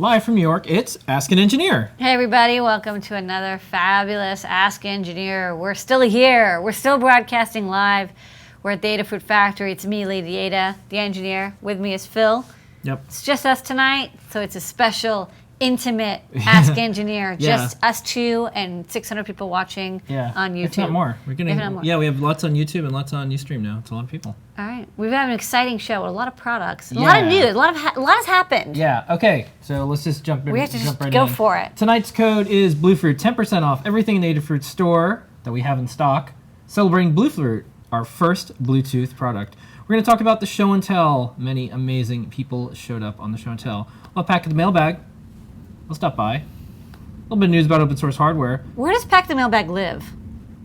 Live from New York, it's Ask an Engineer. Hey everybody, welcome to another fabulous Ask Engineer. We're still here. We're still broadcasting live. We're at the Adafruit factory. It's me, Lady Ada, the engineer. With me is Phil. Yep. It's just us tonight, so it's a special, intimate Ask Engineer. Just us two and 600 people watching on YouTube. If not more. If not more. Yeah, we have lots on YouTube and lots on Ustream now. It's a lot of people. All right. We've had an exciting show with a lot of products, a lot of news, a lot has happened. Yeah, okay. So let's just jump in. We have to just right go in. for it. Tonight's code is Bluefruit, 10% off everything in the Adafruit store that we have in stock. Celebrating Bluefruit, our first Bluetooth product. We're going to talk about the show and tell. Many amazing people showed up on the show and tell. I'll pack the mailbag. We'll stop by. A little bit of news about open source hardware. Where does Pack the Mailbag live?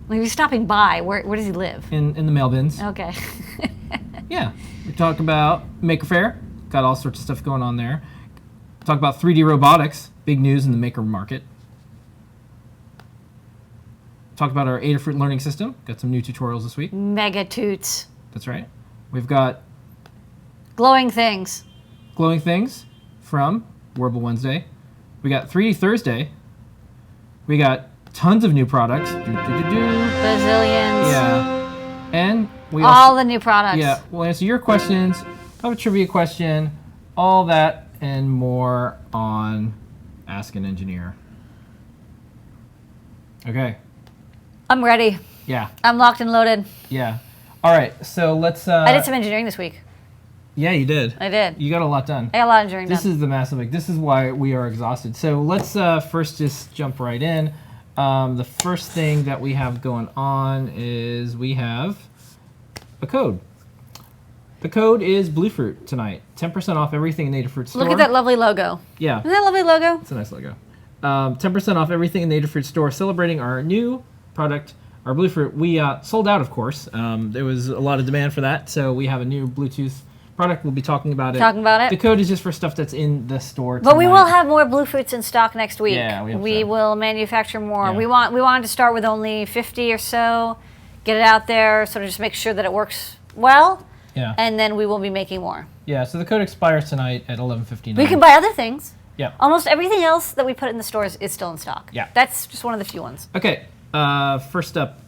When you're stopping by, where does he live? In the mail bins. Okay. Yeah. We talk about Maker Faire. Got all sorts of stuff going on there. Talk about 3D robotics. Big news in the maker market. Talk about our Adafruit learning system. Got some new tutorials this week. Mega toots. That's right. We've got glowing things from Wearable Wednesday. We got 3D Thursday. We got tons of new products. Bazillions. Yeah. And we all the new products. Yeah, we'll answer your questions. I have a trivia question. All that and more on Ask an Engineer. Okay. I'm ready. Yeah. I'm locked and loaded. Yeah. All right, so let's... I did some engineering this week. Yeah, you did. I did. You got a lot done. I got a lot of engineering done. This is the massive... This is why we are exhausted. So let's first just jump right in. The first thing that we have going on is we have a code. The code is Bluefruit tonight. 10% off everything in the Adafruit store. Look at that lovely logo. Yeah. Isn't that a lovely logo? It's a nice logo. 10% off everything in the Adafruit store, celebrating our new product, our Bluefruit. We sold out, of course. There was a lot of demand for that, so we have a new Bluetooth product. We'll be talking about it. The code is just for stuff that's in the store tonight. But we will have more Bluefruits in stock next week. Yeah, we will manufacture more. Yeah. We wanted to start with only 50 or so, get it out there, sort of just make sure that it works well. Yeah. And then we will be making more. Yeah, so the code expires tonight at 11:59. We can buy other things. Yeah. Almost everything else that we put in the stores is still in stock. Yeah. That's just one of the few ones. Okay. First up,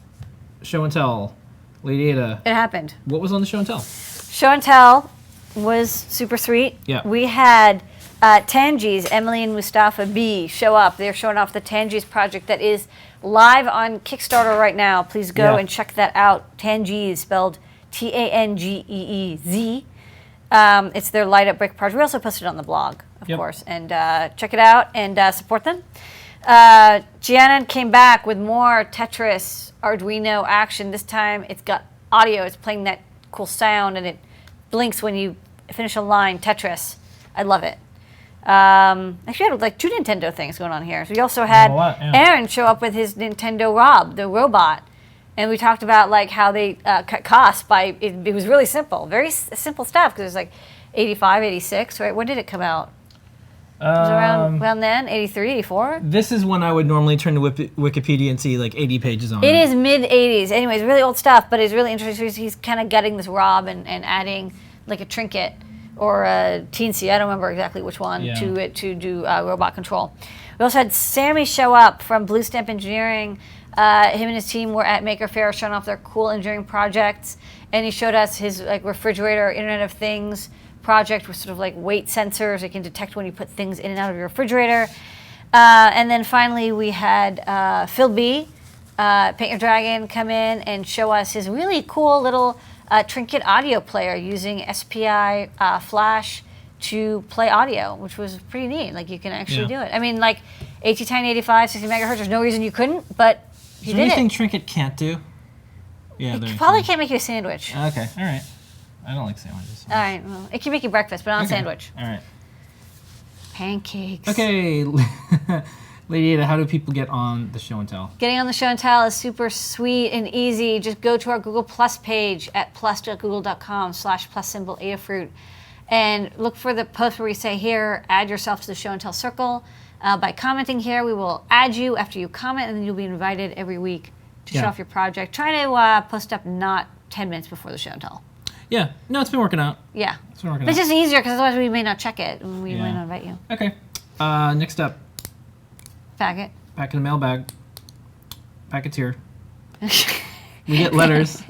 show and tell. Lady Ada. It happened. What was on the show and tell? Show and tell was super sweet. Yeah. We had Tangies, Emily and Mustafa B, show up. They're showing off the Tangies project that is live on Kickstarter right now. Please go and check that out. Tangies, spelled Tangeez. It's their light up brick project. We also posted it on the blog, of course. And check it out and support them. Gianna came back with more Tetris Arduino action. This time it's got audio. It's playing that cool sound and it blinks when you finish a line. Tetris. I love it. Actually, I had like two Nintendo things going on here. So we also had Aaron show up with his Nintendo Rob, the robot. And we talked about like how they cut costs by, it was really simple, very simple stuff because it was like 85, 86, right? When did it come out? It was around then, 83, 84? This is when I would normally turn to Wikipedia and see like 80 pages on it. It is mid-80s. Anyways, really old stuff, but it's really interesting. He's kind of gutting this Rob and adding like a trinket or a teensy, I don't remember exactly which one, to it to do robot control. We also had Sammy show up from Blue Stamp Engineering. Him and his team were at Maker Faire showing off their cool engineering projects, and he showed us his like refrigerator Internet of Things project with sort of like weight sensors. It can detect when you put things in and out of your refrigerator. And then finally we had Phil B, Paint Your Dragon, come in and show us his really cool little trinket audio player using SPI Flash to play audio, which was pretty neat. Like you can actually do it. I mean, like AT10 85, 60 megahertz, there's no reason you couldn't, but he did it. Is there anything Trinket can't do? Yeah, it probably can't make you a sandwich. Okay, all right. I don't like sandwiches. All right, well, it can make you breakfast, but not a sandwich. All right. Pancakes. Okay, Lady Ada, how do people get on the show and tell? Getting on the show and tell is super sweet and easy. Just go to our Google Plus page at plus.google.com/plus symbol Adafruit and look for the post where we say here, add yourself to the show and tell circle. By commenting here, we will add you after you comment, and then you'll be invited every week to show off your project. Try to post up not 10 minutes before the show and tell. Yeah. No, it's been working out. Yeah. It's been working But it's out. just easier because otherwise we may not check it and we may not invite you. Okay. Next up, Packet. Packet of Mailbag. Packeteer. We get letters.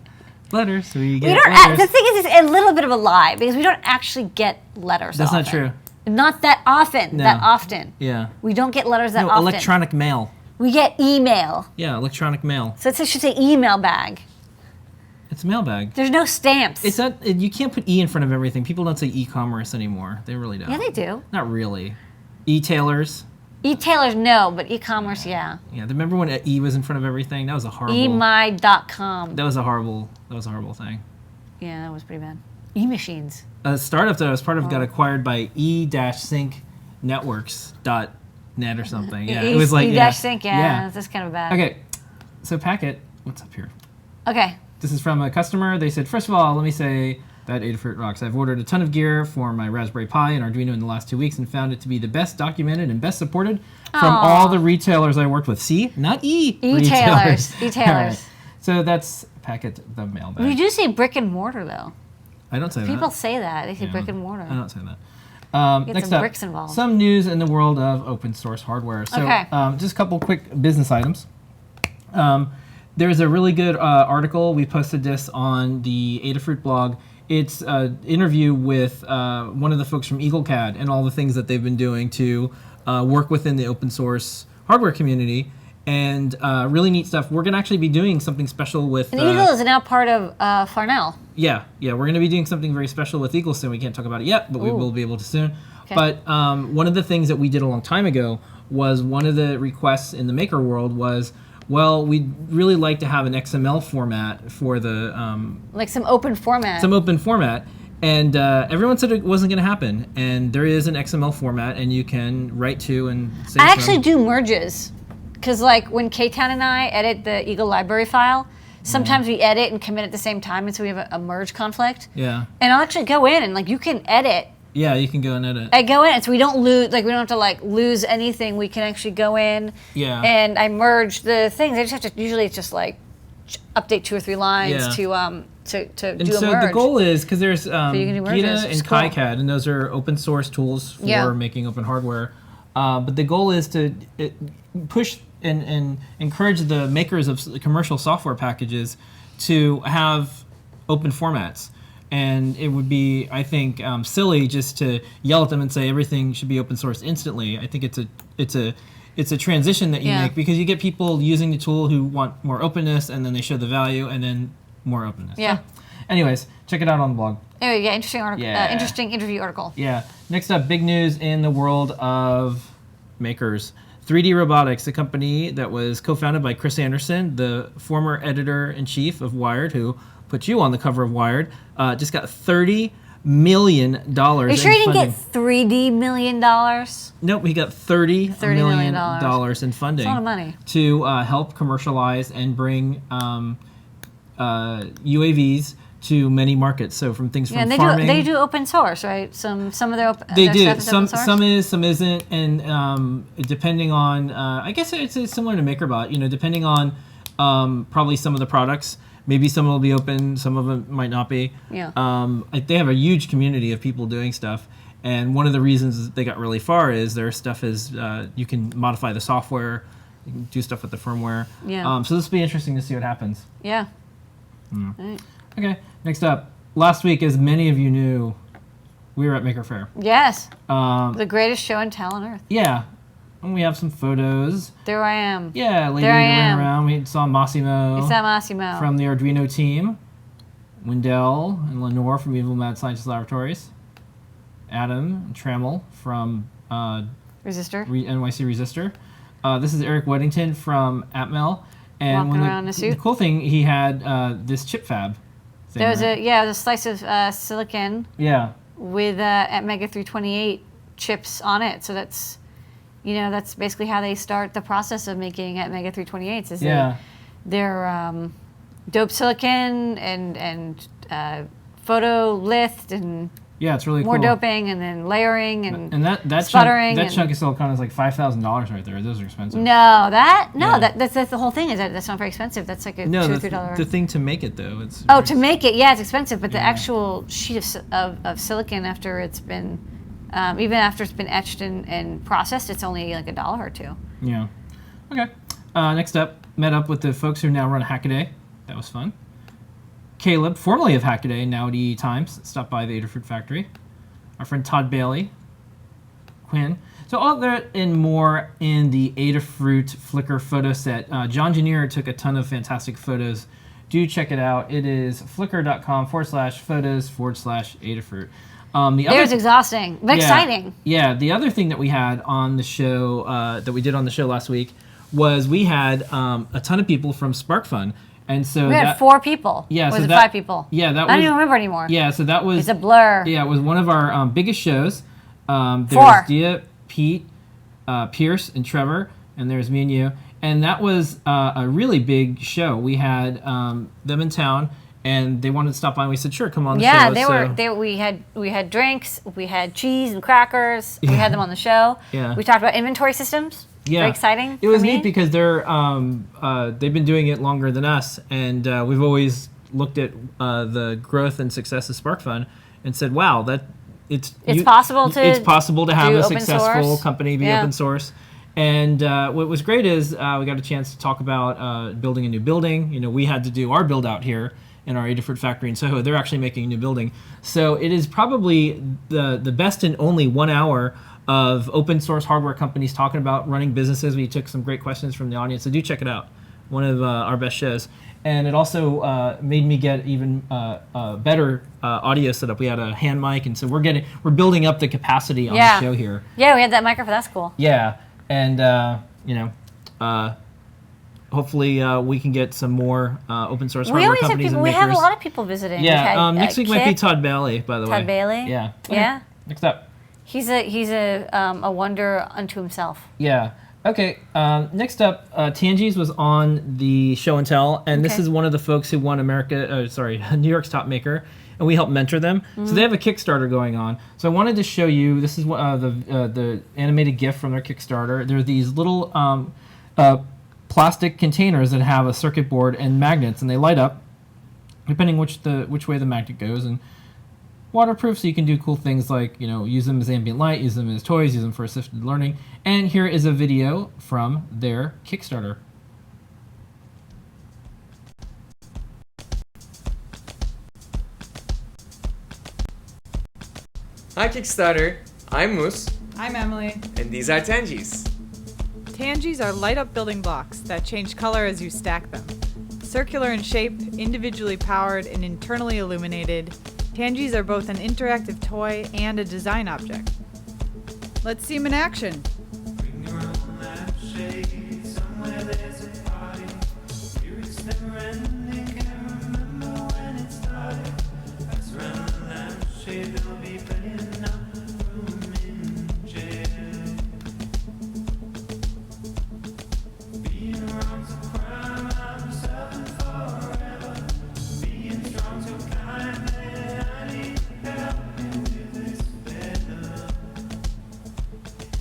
Letters. We get letters. The thing is, it's a little bit of a lie because we don't actually get letters. That's often. not true. Not that often. No. That often. Yeah. We don't get letters that often. Electronic mail. We get email. Yeah, electronic mail. So it should say email bag. It's a mailbag. There's no stamps. It's not. You can't put e in front of everything. People don't say e-commerce anymore. They really don't. Yeah, they do. Not really. E-tailers. E-tailers, no, but e-commerce, yeah. Yeah. Remember when e was in front of everything? That was a horrible. emy.com. That was a horrible thing. Yeah, that was pretty bad. E-machines. A startup that I was part of got acquired by e-syncnetworks.net or something. Yeah, it was like e-sync. Yeah, that's kind of bad. Okay, so Packet, what's up here? Okay. This is from a customer. They said, first of all, let me say that Adafruit rocks. I've ordered a ton of gear for my Raspberry Pi and Arduino in the last 2 weeks and found it to be the best documented and best supported from all the retailers I worked with. See? Not E-tailers. E-tailers. Right. So that's Packet, the mailbag. We do say brick and mortar, though. I don't say that. People say that. They say brick and mortar. I don't say that. Get next some up, bricks involved. some news in the world of open source hardware. So just a couple quick business items. There's a really good article. We posted this on the Adafruit blog. It's an interview with one of the folks from EagleCAD and all the things that they've been doing to work within the open source hardware community. And really neat stuff. We're going to actually be doing something special with... And Eagle is now part of Farnell. Yeah, we're going to be doing something very special with Eagle soon. We can't talk about it yet, but we will be able to soon. Okay. But one of the things that we did a long time ago was one of the requests in the maker world was, well, we'd really like to have an XML format for the... like some open format. Some open format. And everyone said it wasn't going to happen. And there is an XML format, and you can write to and say... I actually do merges. Because like when K-Town and I edit the Eagle library file, sometimes we edit and commit at the same time, and so we have a merge conflict. Yeah. And I'll actually go in and like you can edit. Yeah, you can go and edit. I go in, and so we don't lose, like we don't have to like lose anything. We can actually go in. Yeah. And I merge the things. I just have to. Usually it's just like update 2 or 3 lines to and do a so merge. the goal is, because there's you can do merges, Gita and cool. KiCad, and those are open source tools for making open hardware. But the goal is to push and encourage the makers of commercial software packages to have open formats. And it would be, I think, silly just to yell at them and say everything should be open source instantly. I think it's a transition that you make, because you get people using the tool who want more openness, and then they show the value, and then more openness. Yeah. So, anyways, check it out on the blog. Anyway, yeah, interesting article. Yeah. Interesting interview article. Yeah. Next up, big news in the world of makers. 3D Robotics, a company that was co-founded by Chris Anderson, the former editor-in-chief of Wired, who put you on the cover of Wired, just got $30 million Are you sure he didn't get $3D million? Nope, he got $30 million in funding. That's a lot of money. To help commercialize and bring UAVs to many markets. So from things from farming. They do open source, right? Some of their they their do. stuff is open source? Some is, some isn't, and depending on, I guess it's similar to MakerBot. You know, depending on probably some of the products. Maybe some will be open, some of them might not be. Yeah. They have a huge community of people doing stuff, and one of the reasons they got really far is their stuff is you can modify the software, you can do stuff with the firmware. Yeah. So this will be interesting to see what happens. Yeah. Right. Okay. Next up, last week, as many of you knew, we were at Maker Faire. Yes. The greatest show and tell on earth. Yeah. And we have some photos. There I am. Yeah, lady ran around. We saw Massimo. We saw Massimo. From the Arduino team. Wendell and Lenore from Evil Mad Scientist Laboratories. Adam and Trammell from Resistor. NYC Resistor. This is Eric Weddington from Atmel. And walking around in a suit. The cool thing, he had this chip fab thing. There was a slice of silicon. Yeah. With Atmega 328 chips on it. So that's basically how they start the process of making Atmega 328s. Is they're doped silicon and photolithed and it's really more cool. doping and then layering and that sputtering. That chunk of silicon is like $5,000 right there. Those are expensive. That's the whole thing. Is that's not very expensive. That's like a $2 or $3. The thing to make it though, it's to make it, it's expensive. But the actual sheet of silicon after it's been Even after it's been etched and processed, it's only like $1 or $2. Yeah. Okay. Next up, met up with the folks who now run Hackaday. That was fun. Caleb, formerly of Hackaday, now at EE Times, stopped by the Adafruit factory. Our friend Todd Bailey. Quinn. So all that and more in the Adafruit Flickr photo set. John Janier took a ton of fantastic photos. Do check it out. It is flickr.com/photos/Adafruit. It's exhausting, but exciting. Yeah, the other thing that we had on the show, that we did on the show last week, was we had a ton of people from SparkFun. And so we had 4 people. Yeah, was it 5 people? Yeah, that I don't even remember anymore. Yeah, so that was... It's a blur. Yeah, it was one of our biggest shows. There 4. was Dia, Pete, Pierce, and Trevor, and there's me and you. And that was a really big show. We had them in town, and they wanted to stop by, and we said, sure, come on the show. Yeah, we had drinks, we had cheese and crackers. We had them on the show. Yeah. We talked about inventory systems. Yeah. Very exciting. It was neat because they've been doing it longer than us, and we've always looked at the growth and success of SparkFun and said, wow, it's possible to have a successful company be open source. And what was great is we got a chance to talk about building a new building. You know, we had to do our build out here in our Adafruit factory in Soho. They're actually making a new building. So it is probably the best and only 1 hour of open source hardware companies talking about running businesses. We took some great questions from the audience, so do check it out. One of our best shows. And it also made me get even better audio setup. We had a hand mic, and so we're building up the capacity on the show here. Yeah, we had that microphone. That's cool. Yeah, and hopefully we can get some more open source hardware companies and makers. We have a lot of people visiting. Yeah, next week might be Todd Bailey, by the way. Todd Bailey? Yeah. Okay. Yeah. Next up. He's a wonder unto himself. Yeah. Okay. Next up, Tangies was on the show and tell, and this is one of the folks who won New York's Top Maker, and we helped mentor them. Mm-hmm. So they have a Kickstarter going on. So I wanted to show you. This is the animated GIF from their Kickstarter. There are these little plastic containers that have a circuit board and magnets, and they light up depending which way the magnet goes, and waterproof, so you can do cool things like, use them as ambient light, use them as toys, use them for assisted learning. And here is a video from their Kickstarter. Hi Kickstarter, I'm Moose. I'm Emily. And these are Tangies. Tangies are light-up building blocks that change color as you stack them. Circular in shape, individually powered, and internally illuminated, Tangies are both an interactive toy and a design object. Let's see them in action.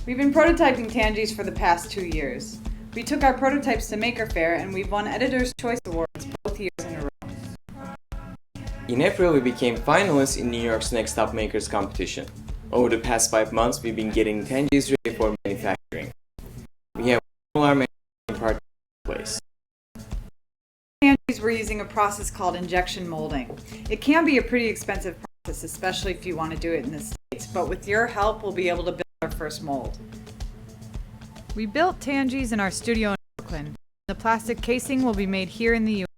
We've been prototyping Tangies for the past 2 years. We took our prototypes to Maker Faire and we've won Editor's Choice Awards both years in a row. In April, we became finalists in New York's Next Top Makers competition. Over the past 5 months, we've been getting Tangies ready for manufacturing. We have all our manufacturing parts in place. Tangies, we're using a process called injection molding. It can be a pretty expensive process, especially if you want to do it in the States, but with your help, we'll be able to build our first mold. We built Tangies in our studio in Brooklyn. The plastic casing will be made here in the U.S.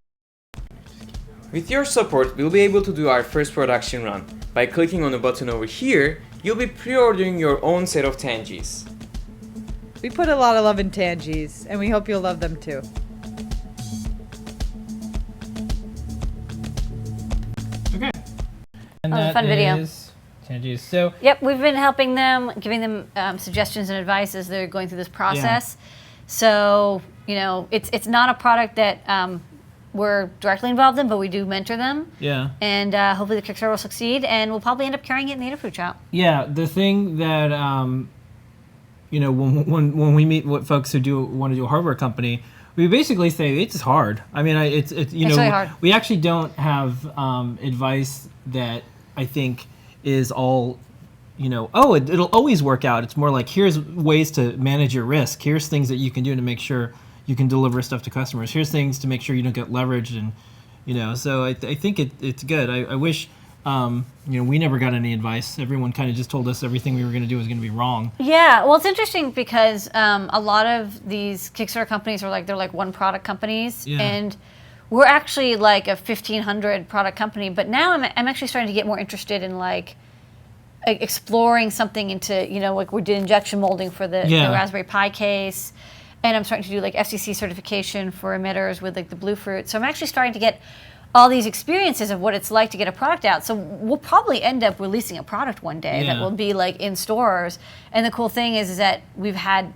With your support, we'll be able to do our first production run. By clicking on the button over here, you'll be pre-ordering your own set of Tangies. We put a lot of love in Tangies, and we hope you'll love them too. Okay. And fun video. Tangies. So yep, we've been helping them, giving them suggestions and advice as they're going through this process. Yeah. So it's not a product that we're directly involved in, but we do mentor them. Yeah. And hopefully the Kickstarter will succeed, and we'll probably end up carrying it in the Adafruit shop. Yeah, the thing that when we meet with folks who want to do a hardware company, we basically say it's hard. I mean, it's really hard. We actually don't have advice that I think is all it'll always work out. It's more like, here's ways to manage your risk. Here's things that you can do to make sure you can deliver stuff to customers. Here's things to make sure you don't get leveraged, and so I think it's good. I wish we never got any advice. Everyone kind of just told us everything we were going to do was going to be wrong. Yeah, well, it's interesting because a lot of these Kickstarter companies they're like one product companies, and we're actually like a 1,500 product company. But now I'm actually starting to get more interested in like exploring something into like we did injection molding for the Raspberry Pi case. And I'm starting to do like FCC certification for emitters with like the Bluefruit. So I'm actually starting to get all these experiences of what it's like to get a product out. So we'll probably end up releasing a product one day that will be like in stores. And the cool thing is that we've had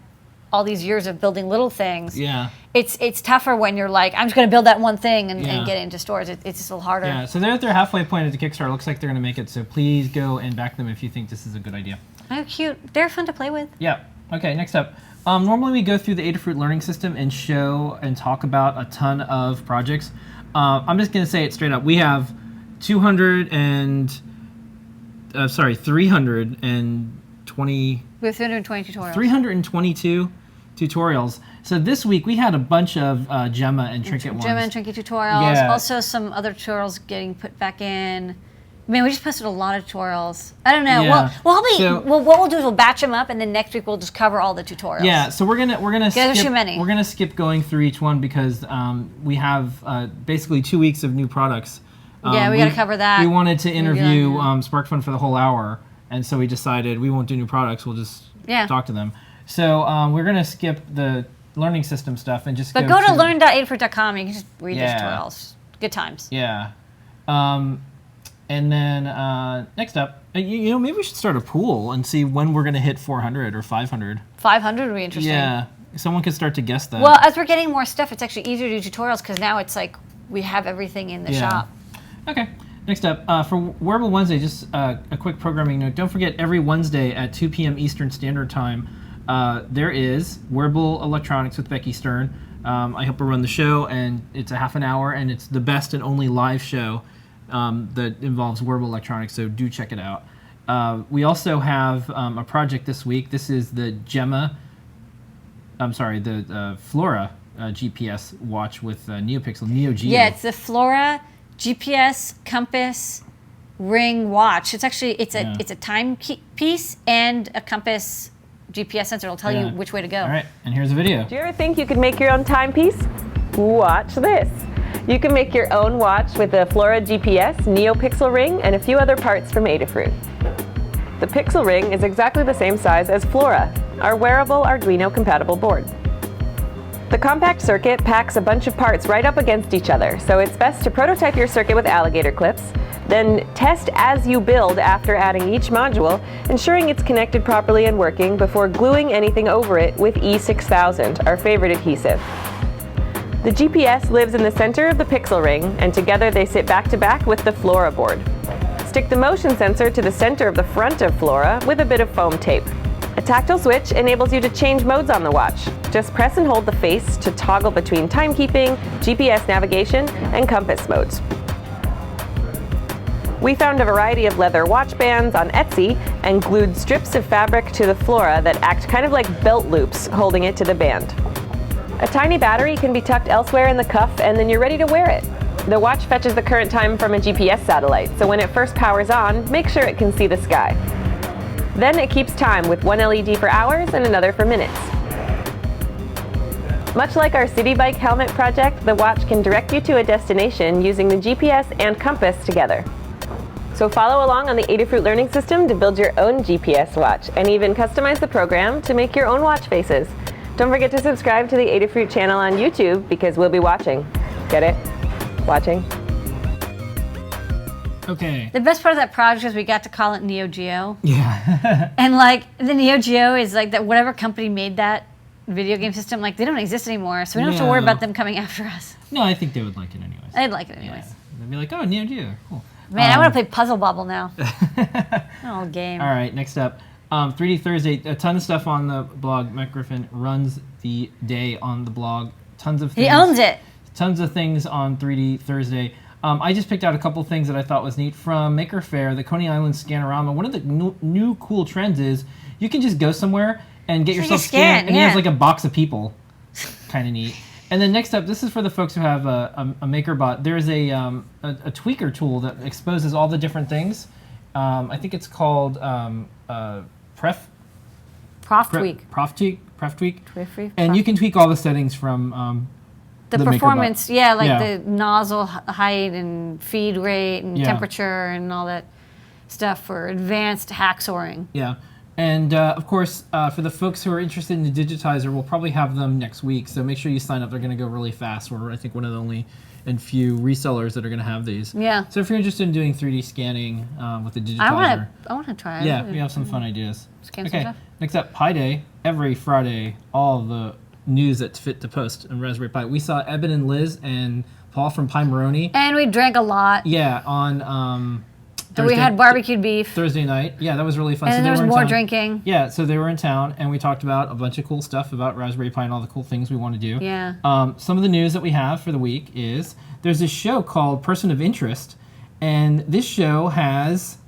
all these years of building little things. Yeah. It's tougher when you're like, I'm just going to build that one thing and get it into stores. It's just a little harder. Yeah, so they're at their halfway point at the Kickstarter. Looks like they're going to make it. So please go and back them if you think this is a good idea. Oh, cute. They're fun to play with. Yeah. Okay, next up. Normally we go through the Adafruit learning system and show and talk about a ton of projects. I'm just going to say it straight up. We have 320. We have 320 tutorials. 322 tutorials. So this week we had a bunch of Gemma and Trinket ones. Gemma and Trinket tutorials. Yeah. Also some other tutorials getting put back in. Man, we just posted a lot of tutorials. I don't know. Yeah. What we'll do is we'll batch them up, and then next week we'll just cover all the tutorials. Yeah. So we're gonna skip. Too many. We're gonna skip going through each one because we have basically 2 weeks of new products. We got to cover that. We wanted to interview SparkFun for the whole hour, and so we decided we won't do new products. We'll just talk to them. So we're gonna skip the learning system stuff and just. But go to learn.adafruit.com. You can just read the tutorials. Good times. Yeah. And then next up, maybe we should start a pool and see when we're going to hit 400 or 500. 500 would be interesting. Yeah, someone could start to guess that. Well, as we're getting more stuff, it's actually easier to do tutorials because now it's like we have everything in the shop. Okay, next up, for Wearable Wednesday, just a quick programming note. Don't forget, every Wednesday at 2 p.m. Eastern Standard Time, there is Wearable Electronics with Becky Stern. I help her run the show, and it's a half an hour, and it's the best and only live show that involves wearable electronics, so do check it out. We also have a project this week. This is the Flora GPS watch with NeoPixel, Neo Geo. Yeah, it's the Flora GPS compass ring watch. It's actually it's a timepiece and a compass GPS sensor. It'll tell you which way to go. All right, and here's a video. Do you ever think you could make your own timepiece? Watch this. You can make your own watch with the Flora GPS, NeoPixel ring, and a few other parts from Adafruit. The Pixel ring is exactly the same size as Flora, our wearable Arduino-compatible board. The compact circuit packs a bunch of parts right up against each other, so it's best to prototype your circuit with alligator clips, then test as you build after adding each module, ensuring it's connected properly and working before gluing anything over it with E6000, our favorite adhesive. The GPS lives in the center of the Pixel ring, and together they sit back to back with the Flora board. Stick the motion sensor to the center of the front of Flora with a bit of foam tape. A tactile switch enables you to change modes on the watch. Just press and hold the face to toggle between timekeeping, GPS navigation, and compass modes. We found a variety of leather watch bands on Etsy and glued strips of fabric to the Flora that act kind of like belt loops, holding it to the band. A tiny battery can be tucked elsewhere in the cuff, and then you're ready to wear it. The watch fetches the current time from a GPS satellite, so when it first powers on, make sure it can see the sky. Then it keeps time with one LED for hours and another for minutes. Much like our city bike helmet project, the watch can direct you to a destination using the GPS and compass together. So follow along on the Adafruit learning system to build your own GPS watch, and even customize the program to make your own watch faces. Don't forget to subscribe to the Adafruit channel on YouTube because we'll be watching. Get it? Watching. Okay. The best part of that project is we got to call it Neo Geo. Yeah. And like the Neo Geo is like that whatever company made that video game system, like they don't exist anymore, so we don't have to worry about them coming after us. No, I think they would like it anyways. I'd like it anyways. Yeah. They'd be like, oh, Neo Geo, cool. Man, I want to play Puzzle Bobble now. Oh, game. All right, next up. 3D Thursday, a ton of stuff on the blog. Matt Griffin runs the day on the blog. Tons of things. He owns it. Tons of things on 3D Thursday. I just picked out a couple things that I thought was neat from Maker Faire, the Coney Island Scanorama. One of the new cool trends is you can just go somewhere and get yourself scanned, and he has like a box of people. Kind of neat. And then next up, this is for the folks who have a MakerBot. There's a tweaker tool that exposes all the different things. I think it's called ProfTweak. And you can tweak all the settings from the performance, the nozzle height and feed rate and temperature and all that stuff for advanced hacksawying. Yeah. And of course, for the folks who are interested in the digitizer, we'll probably have them next week. So make sure you sign up. They're going to go really fast. We're, I think, one of the only and few resellers that are going to have these. Yeah. So if you're interested in doing 3D scanning with the digitizer, I want to try it. Yeah, we have some fun ideas. Scan some stuff. Next up, Pi Day. Every Friday, all the news that's fit to post on Raspberry Pi. We saw Eben and Liz and Paul from Pi Maroni. And we drank a lot. Yeah, on and we had barbecued beef. Thursday night. Yeah, that was really fun. And so there was more drinking. Yeah, so they were in town, and we talked about a bunch of cool stuff about Raspberry Pi and all the cool things we want to do. Yeah. Some of the news that we have for the week is there's this show called Person of Interest, and this show has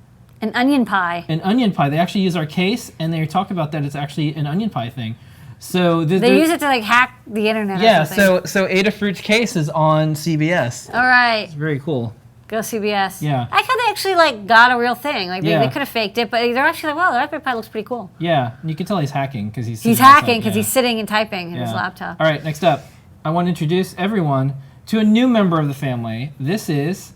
an onion pie. An onion pie. They actually use our case, and they talk about that it's actually an onion pie thing. So they use it to like hack the internet. Yeah. Or something. So Adafruit's case is on CBS. All right. It's very cool. Go CBS. Yeah. I thought they actually like got a real thing. Like they could have faked it, but they're actually like, wow, the Raspberry Pi looks pretty cool. Yeah, and you can tell he's hacking because he's hacking because he's sitting and typing in his laptop. All right, next up, I want to introduce everyone to a new member of the family. This is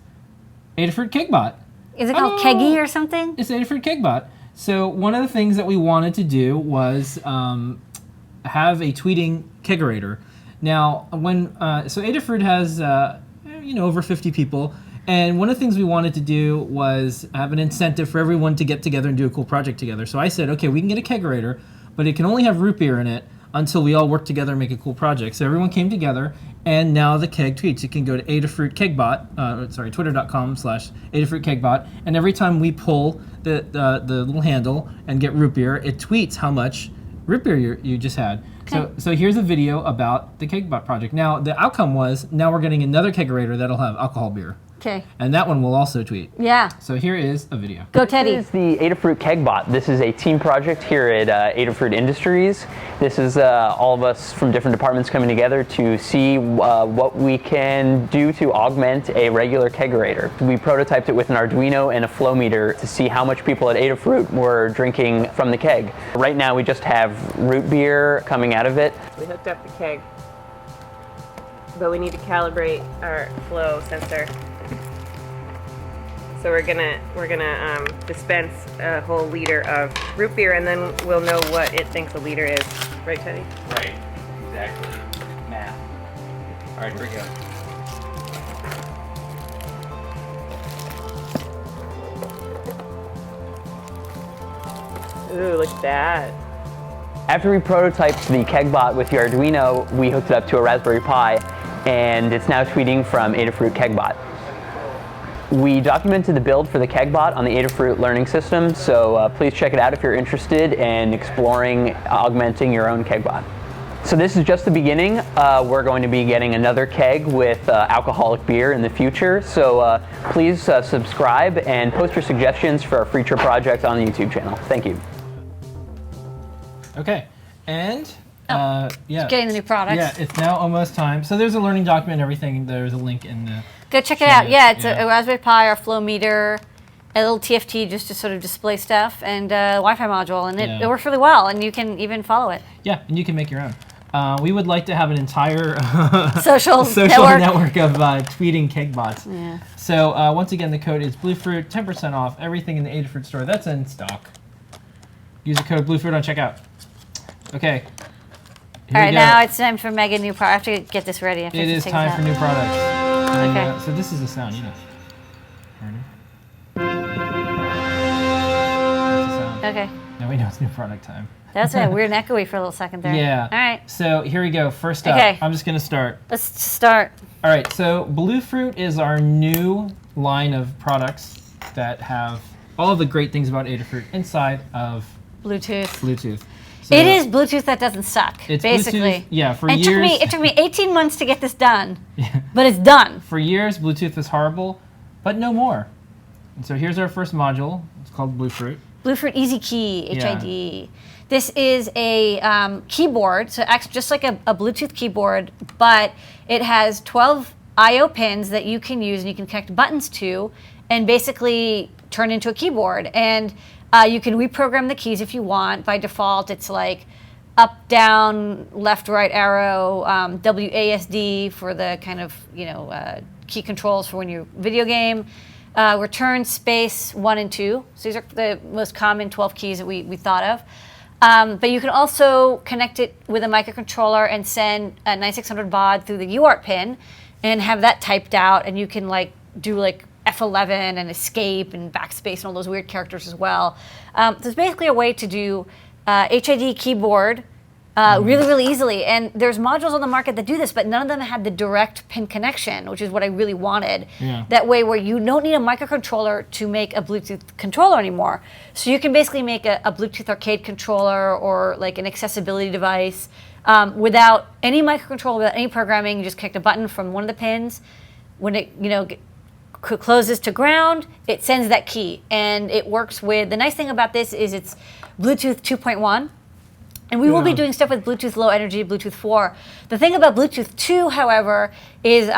Adafruit KegBot. Is it called Keggy or something? It's Adafruit KegBot. So one of the things that we wanted to do was have a tweeting kegerator. Now, when so Adafruit has over 50 people. And one of the things we wanted to do was have an incentive for everyone to get together and do a cool project together. So I said, okay, we can get a kegerator, but it can only have root beer in it until we all work together and make a cool project. So everyone came together, and now the keg tweets. You can go to Adafruit KegBot, twitter.com/Adafruit KegBot, and every time we pull the little handle and get root beer, it tweets how much root beer you just had. Okay. So here's a video about the KegBot project. Now, the outcome was, now we're getting another kegerator that'll have alcohol beer. Okay. And that one will also tweet. Yeah. So here is a video. Go, Teddy. This is the Adafruit KegBot. This is a team project here at Adafruit Industries. This is all of us from different departments coming together to see what we can do to augment a regular kegerator. We prototyped it with an Arduino and a flow meter to see how much people at Adafruit were drinking from the keg. Right now we just have root beer coming out of it. We hooked up the keg, but we need to calibrate our flow sensor. So we're gonna dispense a whole liter of root beer, and then we'll know what it thinks a liter is. Right, Teddy? Right. Exactly. Math. All right, here we go. Ooh, look at that. After we prototyped the KegBot with the Arduino, we hooked it up to a Raspberry Pi, and it's now tweeting from Adafruit KegBot. We documented the build for the KegBot on the Adafruit Learning System, so please check it out if you're interested in exploring augmenting your own KegBot. So this is just the beginning. We're going to be getting another keg with alcoholic beer in the future, so please subscribe and post your suggestions for our future project on the YouTube channel. Thank you. Okay, and getting the new products. Yeah, it's now almost time. So there's a learning document and everything. There's a link in the... Go check it out. Yeah, it's a Raspberry Pi or flow meter, a little TFT just to sort of display stuff, and a Wi-Fi module, and it works really well, and you can even follow it. Yeah, and you can make your own. We would like to have an entire social network of tweeting KegBots. Yeah. So once again, the code is Bluefruit, 10% off everything in the Adafruit store. That's in stock. Use the code Bluefruit on checkout. Okay. All right, now it's time for mega new product. I have to get this ready. It is time for new products. And, okay. So this is the sound, you know. Okay. Now we know it's new product time. That's a weird and echoey for a little second there. Yeah. All right. So here we go. First up, I'm just going to start. Let's start. All right. So Bluefruit is our new line of products that have all of the great things about Adafruit inside of Bluetooth. So it is Bluetooth that doesn't suck, it's basically. Bluetooth, yeah, for and years. It took me 18 months to get this done, but it's done. For years, Bluetooth was horrible, but no more. And so here's our first module. It's called Bluefruit. Bluefruit Easy Key, Yeah. HID. This is a keyboard, so it acts just like a Bluetooth keyboard, but it has 12 I/O pins that you can use and you can connect buttons to, and basically turn into a keyboard. And you can reprogram the keys if you want. By default, it's like up, down, left, right arrow, WASD for the kind of key controls for when you video game. Return, space, 1 and 2. So these are the most common 12 keys that we thought of. But you can also connect it with a microcontroller and send a 9600 baud through the UART pin and have that typed out, and you can do F11 and escape and backspace and all those weird characters as well. So it's basically a way to do HID keyboard really, really easily. And there's modules on the market that do this, but none of them had the direct pin connection, which is what I really wanted. Yeah. That way where you don't need a microcontroller to make a Bluetooth controller anymore. So you can basically make a Bluetooth arcade controller or like an accessibility device without any microcontroller, without any programming. You just connect a button from one of the pins. When it closes to ground, it sends that key. And it works with, the nice thing about this is it's Bluetooth 2.1. And we will be doing stuff with Bluetooth Low Energy, Bluetooth 4. The thing about Bluetooth 2, however, is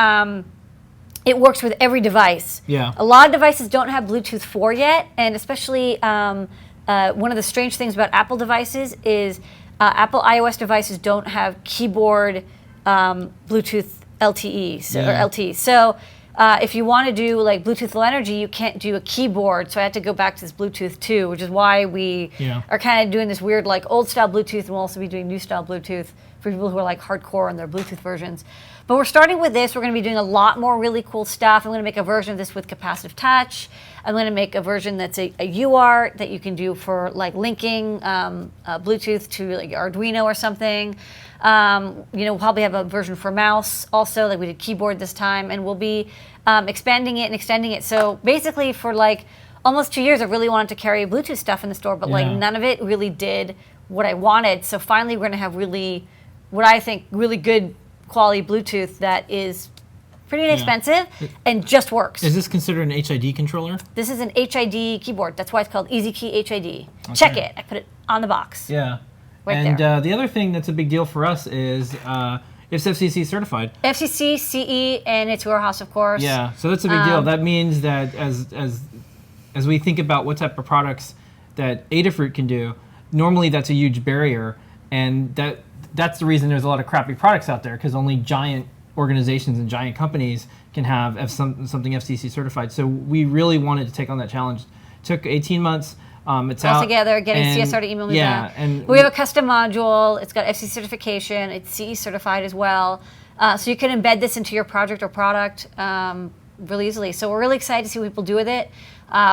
it works with every device. Yeah. A lot of devices don't have Bluetooth 4 yet, and especially one of the strange things about Apple devices is Apple iOS devices don't have keyboard Bluetooth LTE or LT. So if you want to do like Bluetooth Low Energy, you can't do a keyboard. So I had to go back to this Bluetooth 2, which is why we are kind of doing this weird like old style Bluetooth, and we'll also be doing new style Bluetooth for people who are like hardcore on their Bluetooth versions. But we're starting with this. We're going to be doing a lot more really cool stuff. I'm going to make a version of this with capacitive touch. I'm going to make a version that's a UART that you can do for like linking Bluetooth to like Arduino or something. We'll probably have a version for mouse also, like we did keyboard this time, and we'll be expanding it and extending it. So basically for like almost 2 years, I really wanted to carry Bluetooth stuff in the store, but like none of it really did what I wanted. So finally we're going to have really, what I think, really good quality Bluetooth that is pretty inexpensive and just works. Is this considered an HID controller? This is an HID keyboard. That's why it's called Easy Key HID. Okay. Check it. I put it on the box. Yeah. Right there. The other thing that's a big deal for us is it's FCC certified. FCC, CE, and its warehouse, of course. Yeah, so that's a big deal. That means that as we think about what type of products that Adafruit can do, normally that's a huge barrier, and that's the reason there's a lot of crappy products out there, because only giant organizations and giant companies can have something FCC certified. So we really wanted to take on that challenge. It took 18 months. It's all out, together, getting and, CSR to email me back. And we have a custom module. It's got FCC certification. It's CE certified as well. So you can embed this into your project or product really easily. So we're really excited to see what people do with it.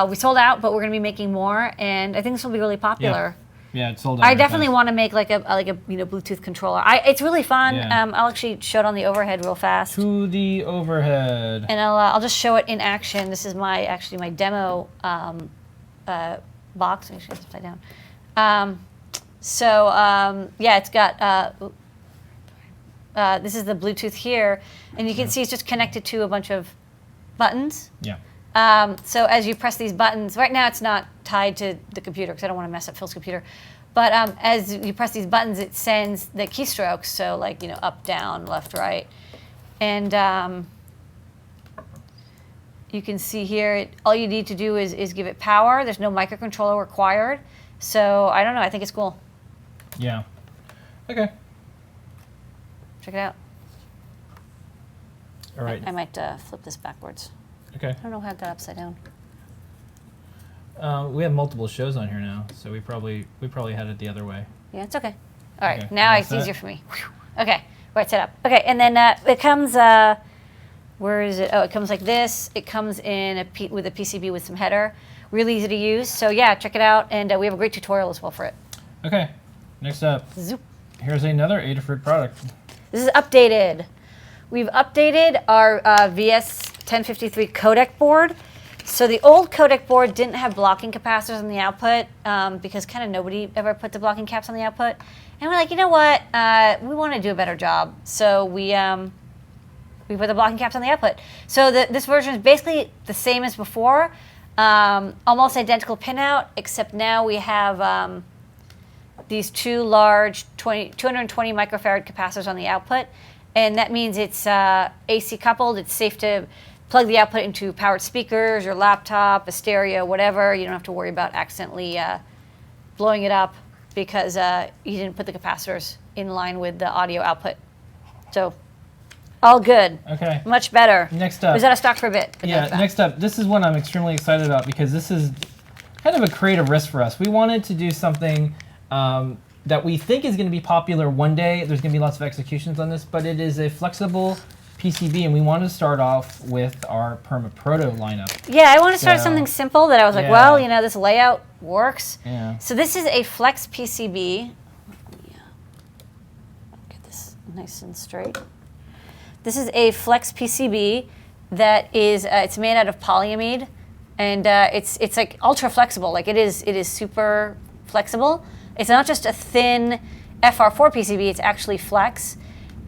We sold out, but we're going to be making more, and I think this will be really popular. Yeah, it's sold out. I definitely want to make like a Bluetooth controller. It's really fun. Yeah. I'll actually show it on the overhead real fast. To the overhead. And I'll just show it in action. This is my demo box. Actually, it's upside down. It's got. This is the Bluetooth here, and you can see it's just connected to a bunch of buttons. Yeah. So as you press these buttons, right now it's not tied to the computer because I don't want to mess up Phil's computer. But as you press these buttons, it sends the keystrokes. So like up, down, left, right, and you can see here. All you need to do is give it power. There's no microcontroller required. So I don't know. I think it's cool. Yeah. Okay. Check it out. All right. I might flip this backwards. Okay. I don't know how it got upside down. We have multiple shows on here now, so we probably had it the other way. Yeah, it's okay. All right, Okay, now all it's set? easier for me. Whew. Okay, right, set up. Okay, and then it comes. Where is it? Oh, it comes like this. It comes in with a PCB with some header. Really easy to use. So yeah, check it out, and we have a great tutorial as well for it. Okay. Next up, Zoop. here's another Adafruit product. This is updated. We've updated our VS1053 codec board. So the old codec board didn't have blocking capacitors on the output because kind of nobody ever put the blocking caps on the output. And we're like, you know what? We want to do a better job. So we put the blocking caps on the output. So this version is basically the same as before, almost identical pinout, except now we have these two large 220 microfarad capacitors on the output. And that means it's AC coupled. It's safe to plug the output into powered speakers, your laptop, a stereo, whatever. You don't have to worry about accidentally blowing it up because you didn't put the capacitors in line with the audio output. So all good. Okay. Much better. Next up. Was out of stock for a bit. Yeah, next up. This is one I'm extremely excited about because this is kind of a creative risk for us. We wanted to do something that we think is going to be popular one day. There's going to be lots of executions on this, but it is a flexible PCB, and we want to start off with our Perma-Proto lineup. Yeah, I want to start something simple that I was like, well, you know, this layout works. Yeah. So this is a flex PCB. Get this nice and straight. This is a flex PCB that is, it's made out of polyamide, and it's like ultra flexible. Like it is super flexible. It's not just a thin FR4 PCB, it's actually flex.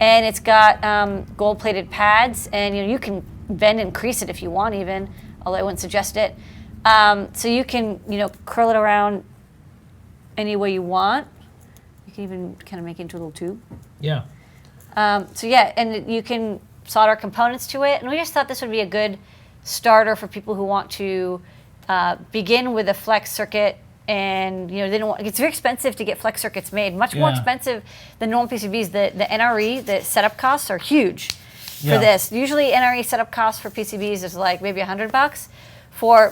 And it's got gold-plated pads, and you can bend and crease it if you want even, although I wouldn't suggest it. So you can curl it around any way you want. You can even kind of make it into a little tube. Yeah. So yeah, and you can solder components to it. And we just thought this would be a good starter for people who want to begin with a flex circuit. And they don't want, it's very expensive to get flex circuits made, much more expensive than normal PCBs. The NRE, the setup costs are huge for this. Usually NRE setup costs for PCBs is like maybe $100. For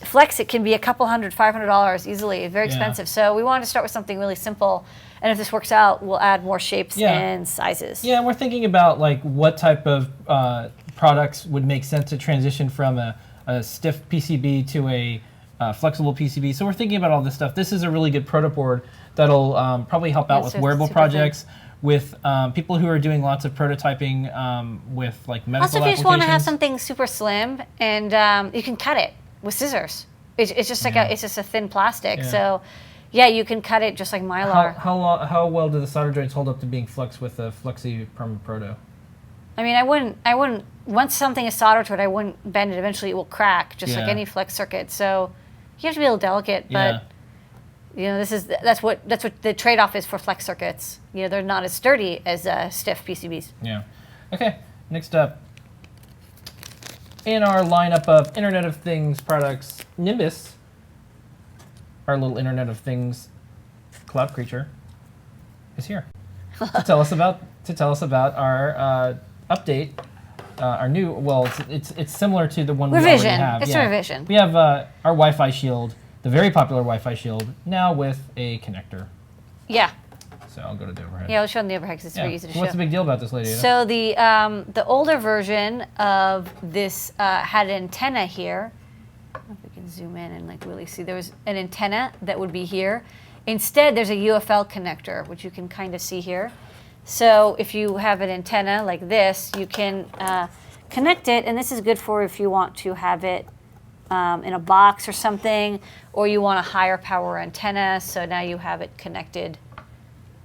flex, it can be a couple hundred, $500 easily. It's very expensive. So we wanted to start with something really simple. And if this works out, we'll add more shapes and sizes. Yeah, and we're thinking about like what type of products would make sense to transition from a stiff PCB to a flexible PCB. So we're thinking about all this stuff. This is a really good proto board that'll probably help out with wearable projects, with people who are doing lots of prototyping with like medical applications. Also, if you just want to have something super slim and you can cut it with scissors. It's just like it's just a thin plastic. Yeah. So yeah, you can cut it just like Mylar. How well do the solder joints hold up to being flexed with a Flexi Perma-Proto? I mean, I wouldn't. Once something is soldered to it, I wouldn't bend it. Eventually, it will crack, just like any flex circuit. So you have to be a little delicate, but that's what the trade-off is for flex circuits. They're not as sturdy as stiff PCBs. Yeah. Okay. Next up, in our lineup of Internet of Things products, Nimbus, our little Internet of Things cloud creature, is here to tell us about our update. Our new, it's similar to the one we already have. It's a revision. We have our Wi-Fi shield, the very popular Wi-Fi shield, now with a connector. Yeah. So I'll go to the overhead. Yeah, I'll show them the overhead because it's very easy to show. What's the big deal about this, lady? So the older version of this had an antenna here. I don't know if we can zoom in and like really see. There was an antenna that would be here. Instead, there's a UFL connector, which you can kind of see here. So if you have an antenna like this, you can connect it, and this is good for if you want to have it in a box or something, or you want a higher power antenna, so now you have it connected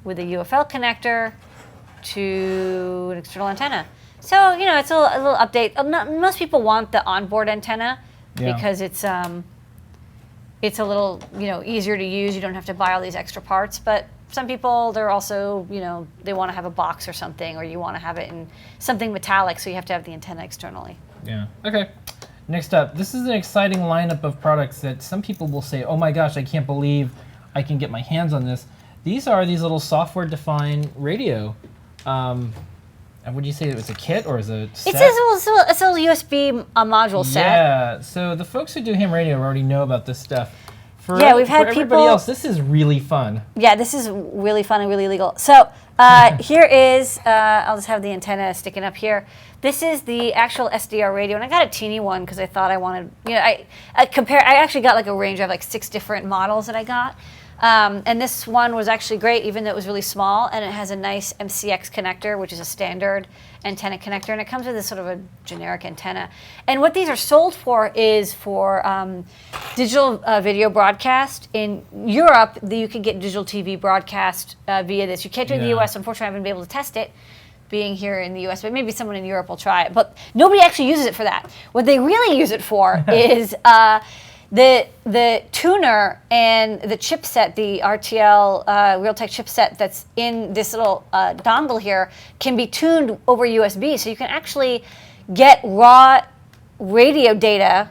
with a UFL connector to an external antenna. So, it's a little update. Most people want the onboard antenna because it's a little, easier to use. You don't have to buy all these extra parts, but some people, they're also, they want to have a box or something, or you want to have it in something metallic, so you have to have the antenna externally. Yeah. Okay. Next up, this is an exciting lineup of products that some people will say, oh my gosh, I can't believe I can get my hands on this. These are these little software-defined radio. Would you say it was a kit or is it a set? It's a little USB module set. Yeah. So the folks who do ham radio already know about this stuff. We've had for everybody people. Else, this is really fun. Yeah, this is really fun and really legal. So here is, I'll just have the antenna sticking up here. This is the actual SDR radio, and I got a teeny one because I thought I wanted, I actually got like a range of like 6 different models that I got. And this one was actually great, even though it was really small, and it has a nice MCX connector, which is a standard antenna connector, and it comes with this sort of a generic antenna. And what these are sold for is for digital video broadcast. In Europe, you can get digital TV broadcast via this. You can't do it in the US. Unfortunately, I haven't been able to test it, being here in the US, but maybe someone in Europe will try it. But nobody actually uses it for that. What they really use it for is the tuner and the chipset, the RTL Realtek chipset that's in this little dongle here, can be tuned over USB. So you can actually get raw radio data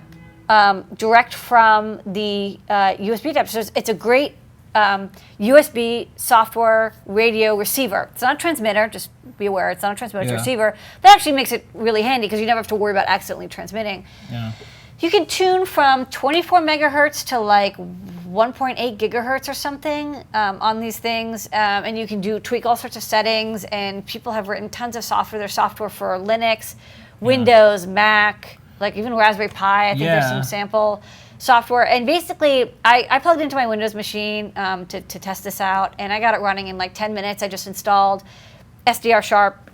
direct from the USB adapter. So it's a great USB software radio receiver. It's not a transmitter, just be aware, it's not a transmitter, it's a receiver. That actually makes it really handy because you never have to worry about accidentally transmitting. Yeah. You can tune from 24 megahertz to like 1.8 gigahertz or something on these things, and you can tweak all sorts of settings, and people have written tons of software. There's software for Linux, Windows, Mac, like even Raspberry Pi. I think there's some sample software. And basically, I plugged into my Windows machine to test this out, and I got it running in like 10 minutes. I just installed SDR Sharp.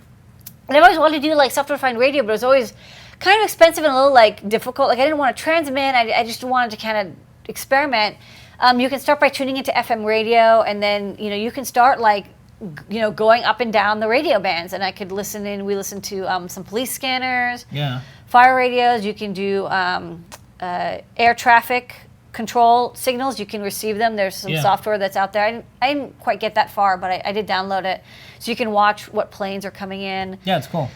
And I've always wanted to do like software-defined radio, but it was always kind of expensive and a little like difficult. Like I didn't want to transmit. I just wanted to kind of experiment. You can start by tuning into FM radio, and then you can start like going up and down the radio bands. And I could listen in. We listened to some police scanners, fire radios. You can do air traffic control signals. You can receive them. There's some software that's out there. I didn't quite get that far, but I did download it, so you can watch what planes are coming in. Yeah, it's cool.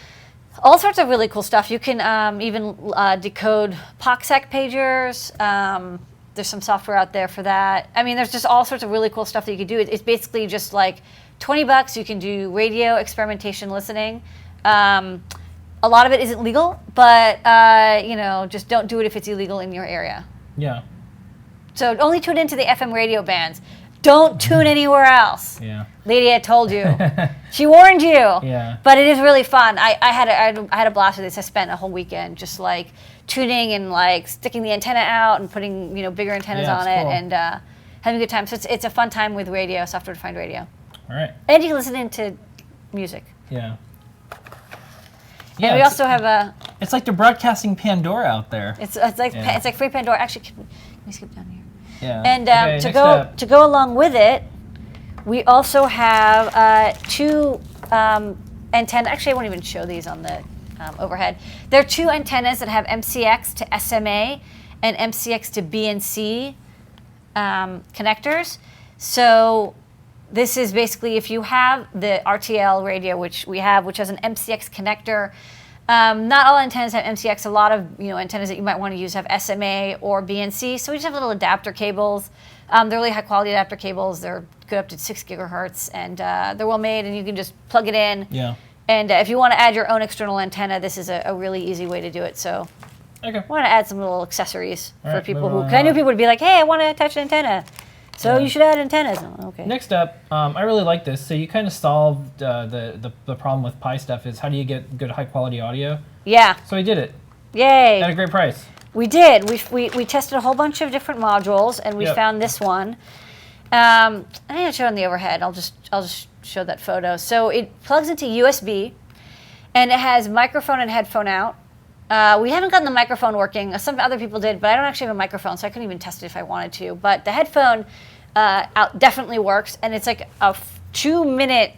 All sorts of really cool stuff. You can even decode POCSEC pagers. There's some software out there for that. I mean, there's just all sorts of really cool stuff that you can do. It's basically just like $20. You can do radio experimentation listening. A lot of it isn't legal, but just don't do it if it's illegal in your area. Yeah. So only tune into the FM radio bands. Don't tune anywhere else. Yeah. Lady, I told you. She warned you. Yeah. But it is really fun. I had a blast with this. I spent a whole weekend just like tuning and like sticking the antenna out and putting bigger antennas on it, and having a good time. So it's a fun time with radio, software-defined radio. All right. And you can listen into music. Yeah. Yeah. And we also have a. It's like they're broadcasting Pandora out there. It's like free Pandora. Actually, can we skip down here? Yeah. And okay, to go along with it, we also have two antennas. Actually, I won't even show these on the overhead. There are two antennas that have MCX to SMA and MCX to BNC connectors. So this is basically if you have the RTL radio, which we have, which has an MCX connector. Not all antennas have MCX. A lot of antennas that you might want to use have SMA or BNC. So we just have little adapter cables. They're really high quality adapter cables. They're good up to 6 gigahertz, and they're well made. And you can just plug it in. Yeah. And if you want to add your own external antenna, this is a really easy way to do it. So okay. I want to add some little accessories for people who. on. Cause I knew people would be like, "Hey, I want to attach an antenna." So you should add antennas. Oh, okay. Next up, I really like this. So you kind of solved the problem with Pi stuff. Is how do you get good high quality audio? Yeah. So we did it Yay. at a great price. We did. We tested a whole bunch of different modules, and we found this one. I think I'll show it on the overhead. I'll just show that photo. So it plugs into USB, and it has microphone and headphone out. We haven't gotten the microphone working. Some other people did, but I don't actually have a microphone, so I couldn't even test it if I wanted to. But the headphone out definitely works, and it's like a 2-minute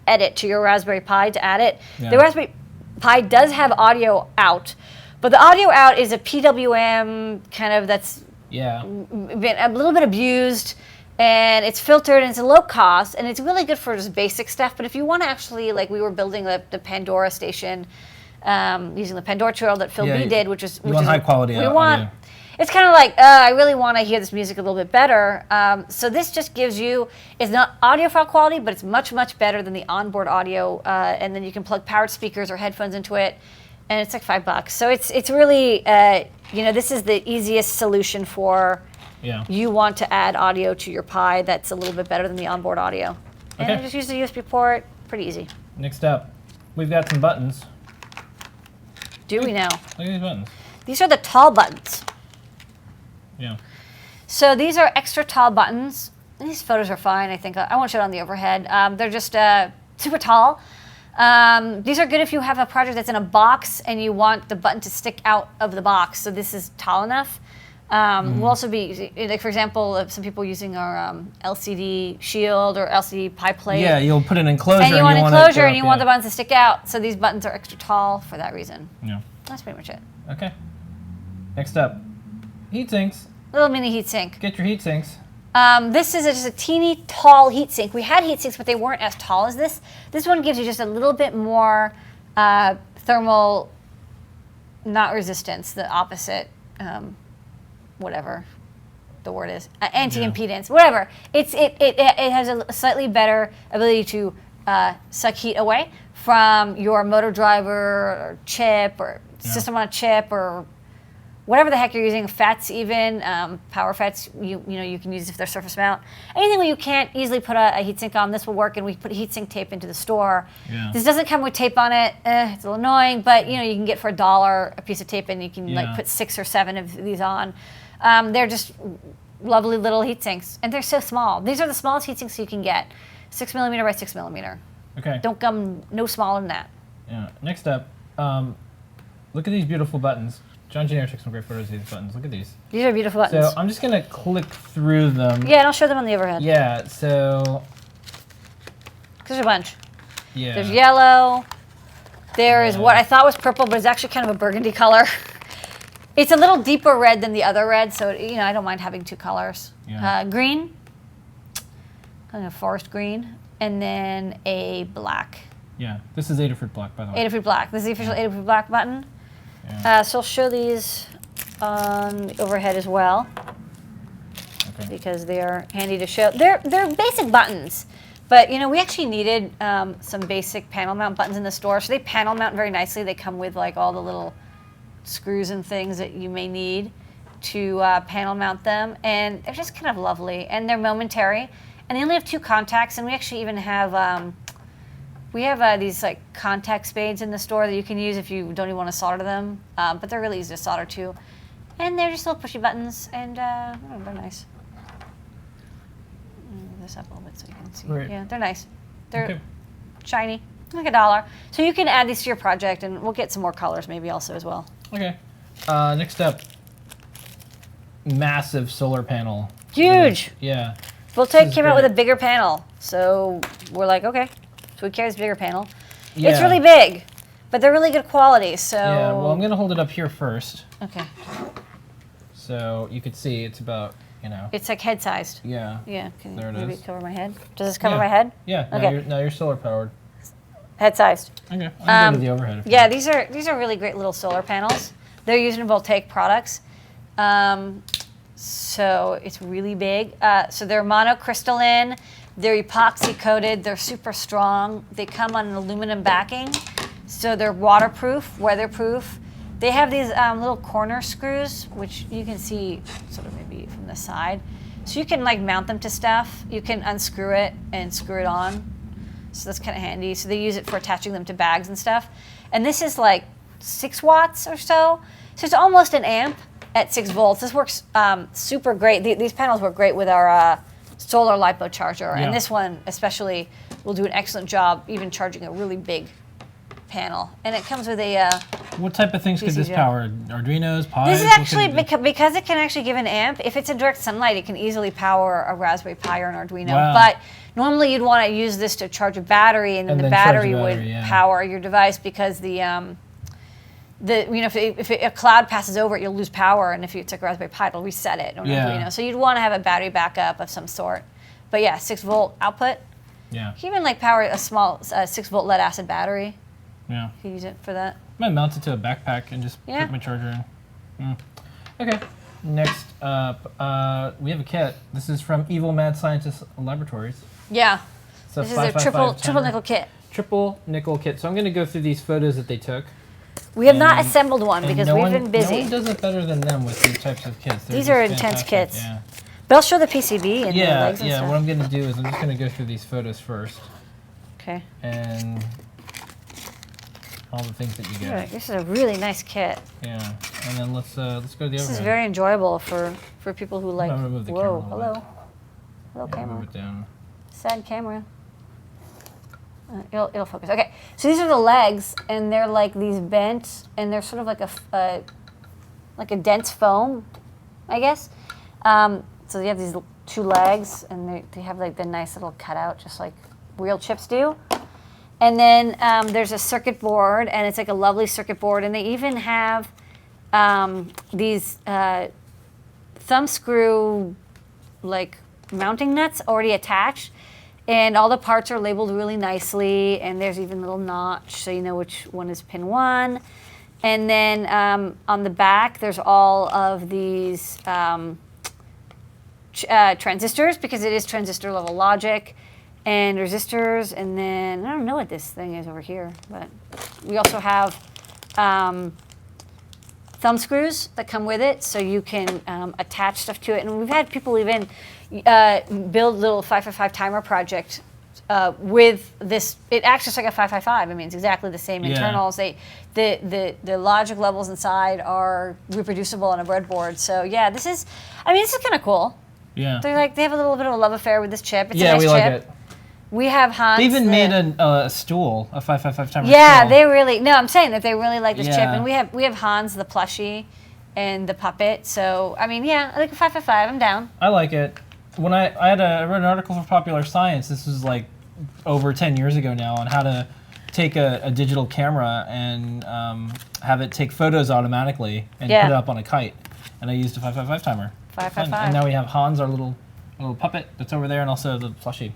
edit to your Raspberry Pi to add it. Yeah. The Raspberry Pi does have audio out, but the audio out is a PWM kind of that's been a little bit abused, and it's filtered, and it's a low cost, and it's really good for just basic stuff. But if you want to actually, like we were building the Pandora station, using the Pandora tutorial that Phil B did, which is high quality audio. It's kind of like, I really want to hear this music a little bit better. So this just gives you, it's not audiophile quality, but it's much, much better than the onboard audio. And then you can plug powered speakers or headphones into it, and it's like $5. So it's really, this is the easiest solution for you want to add audio to your Pi that's a little bit better than the onboard audio. And just use the USB port, pretty easy. Next up, we've got some buttons. Do we now? Look at these buttons. These are the tall buttons. Yeah. So these are extra tall buttons. these photos are fine. I think I won't show it on the overhead. They're just super tall. These are good if you have a project that's in a box and you want the button to stick out of the box. So this is tall enough. We'll also be, like for example, some people using our LCD shield or LCD pie plate. Yeah, you'll put an enclosure. And you want enclosure and you want the the buttons to stick out. So these buttons are extra tall for that reason. Yeah. That's pretty much it. Okay. Next up, heat sinks. Little mini heat sink. Get your heat sinks. This is just a teeny tall heat sink. We had heat sinks, but they weren't as tall as this. This one gives you just a little bit more thermal, not resistance, the opposite, whatever the word is, anti-impedance, whatever. It has a slightly better ability to suck heat away from your motor driver or chip or system on a chip or whatever the heck you're using, FETs even, power FETs, you know, you can use if they're surface mount. Anything where you can't easily put a heatsink on, this will work, and we put heatsink tape into the store. Yeah. This doesn't come with tape on it. It's a little annoying, but you know, you can get for $1 a piece of tape, and you can like put 6 or 7 of these on. They're just lovely little heatsinks, and they're so small. These are the smallest heatsinks you can get, 6 millimeter by 6 millimeter. Okay. Don't come no smaller than that. Yeah. Next up, look at these beautiful buttons. John Jr. took some great photos of these buttons. Look at these. These are beautiful buttons. So I'm just going to click through them. Yeah, and I'll show them on the overhead. Yeah, so... There's a bunch. Yeah. There's yellow. There is what I thought was purple, but it's actually kind of a burgundy color. It's a little deeper red than the other red, so you know I don't mind having 2 colors. Yeah. Green, kind of forest green, and then a black. Yeah, this is Adafruit black, by the way. Adafruit black. This is the official Adafruit black button. Yeah. So I'll show these on the overhead as well, because they are handy to show. They're basic buttons, but you know we actually needed some basic panel mount buttons in the store. So they panel mount very nicely. They come with like all the little screws and things that you may need to panel mount them, and they're just kind of lovely, and they're momentary. And they only have 2 contacts, and we actually even have these like contact spades in the store that you can use if you don't even want to solder them, but they're really easy to solder too. And they're just little pushy buttons, and they're nice. Move this up a little bit so you can see. Right. Yeah, they're nice. They're shiny, like $1. So you can add these to your project, and we'll get some more colors maybe also as well. Okay. Next up, massive solar panel. Huge. Yeah. Voltaic came out with a bigger panel, so we're like, okay. So we carry this bigger panel. Yeah. It's really big, but they're really good quality. So yeah, well, I'm gonna hold it up here first. Okay. So you can see it's about, you know. It's like head sized. Yeah. Yeah. Can there you maybe it is. Cover my head? Does this cover my head? Yeah. Okay. Now you're solar powered. Head sized. Okay. I'll go to the overhead. Yeah, these are really great little solar panels. They're using Voltaic products. So it's really big. So they're monocrystalline. They're epoxy coated. They're super strong. They come on an aluminum backing, so they're waterproof, weatherproof. They have these little corner screws, which you can see sort of maybe from the side. So you can like mount them to stuff. You can unscrew it and screw it on. So that's kind of handy. So they use it for attaching them to bags and stuff. And this is like 6 watts or so. So it's almost an amp at 6 volts. This works super great. These panels work great with our solar LiPo charger, and this one especially will do an excellent job even charging a really big panel. And it comes with a what type of things could this power? Arduinos, Pis? This is actually, because it can actually give an amp, if it's in direct sunlight, it can easily power a Raspberry Pi or an Arduino. Wow. But normally you'd want to use this to charge a battery, and then the battery would power your device, because if a cloud passes over it, you'll lose power, and if it's like a Raspberry Pi, it'll reset it. So you'd want to have a battery backup of some sort. But yeah, 6 volt output. Yeah. You can even like power a small 6 volt lead acid battery. Yeah. You can use it for that. I might mount it to a backpack and just put my charger in. Okay. Next up, we have a kit. This is from Evil Mad Scientist Laboratories. Yeah. So this is a triple nickel kit. Triple nickel kit. So I'm going to go through these photos that they took. We have not assembled one because we've been busy. No one does it better than them with these types of kits. These are intense kits. Yeah. But I'll show the PCB and the legs and stuff. What I'm going to do is I'm just going to go through these photos first. Okay. And all the things that you get. This is a really nice kit. Yeah. And then let's go to the overhead. This is very enjoyable for people who like. I'm gonna move the whoa, camera hello. Hello, Yeah, camera. move it down. Sad camera. It'll focus. Okay, so these are the legs, and they're like these bent, and they're sort of like a dense foam, I guess. So you have these 2 legs, and they have like the nice little cutout, just like real chips do. And then there's a circuit board, and it's like a lovely circuit board, and they even have these thumb screw like mounting nuts already attached. And all the parts are labeled really nicely, and there's even a little notch so you know which one is pin 1. And then on the back, there's all of these transistors, because it is transistor level logic, and resistors. And then I don't know what this thing is over here, but we also have thumb screws that come with it, so you can attach stuff to it. And we've had people even build a little 555 timer project with this. It acts just like a 555. I mean, it's exactly the same internals. The logic levels inside are reproducible on a breadboard. So yeah, this is kind of cool. Yeah. They have a little bit of a love affair with this chip. It's a Yeah, nice we chip. like it. We have Hans. They even made a stool, a 555 timer Yeah, stool. they really. No, I'm saying that they really like this chip, Yeah. and we have Hans the plushie, and the puppet. So I mean, yeah, I like a 555. I'm down. I like it. When I wrote an article for Popular Science. This was like over 10 years ago now, on how to take a digital camera and have it take photos automatically and put it up on a kite. And I used a 555 timer. 555. And now we have Hans, our little puppet that's over there, and also the plushie.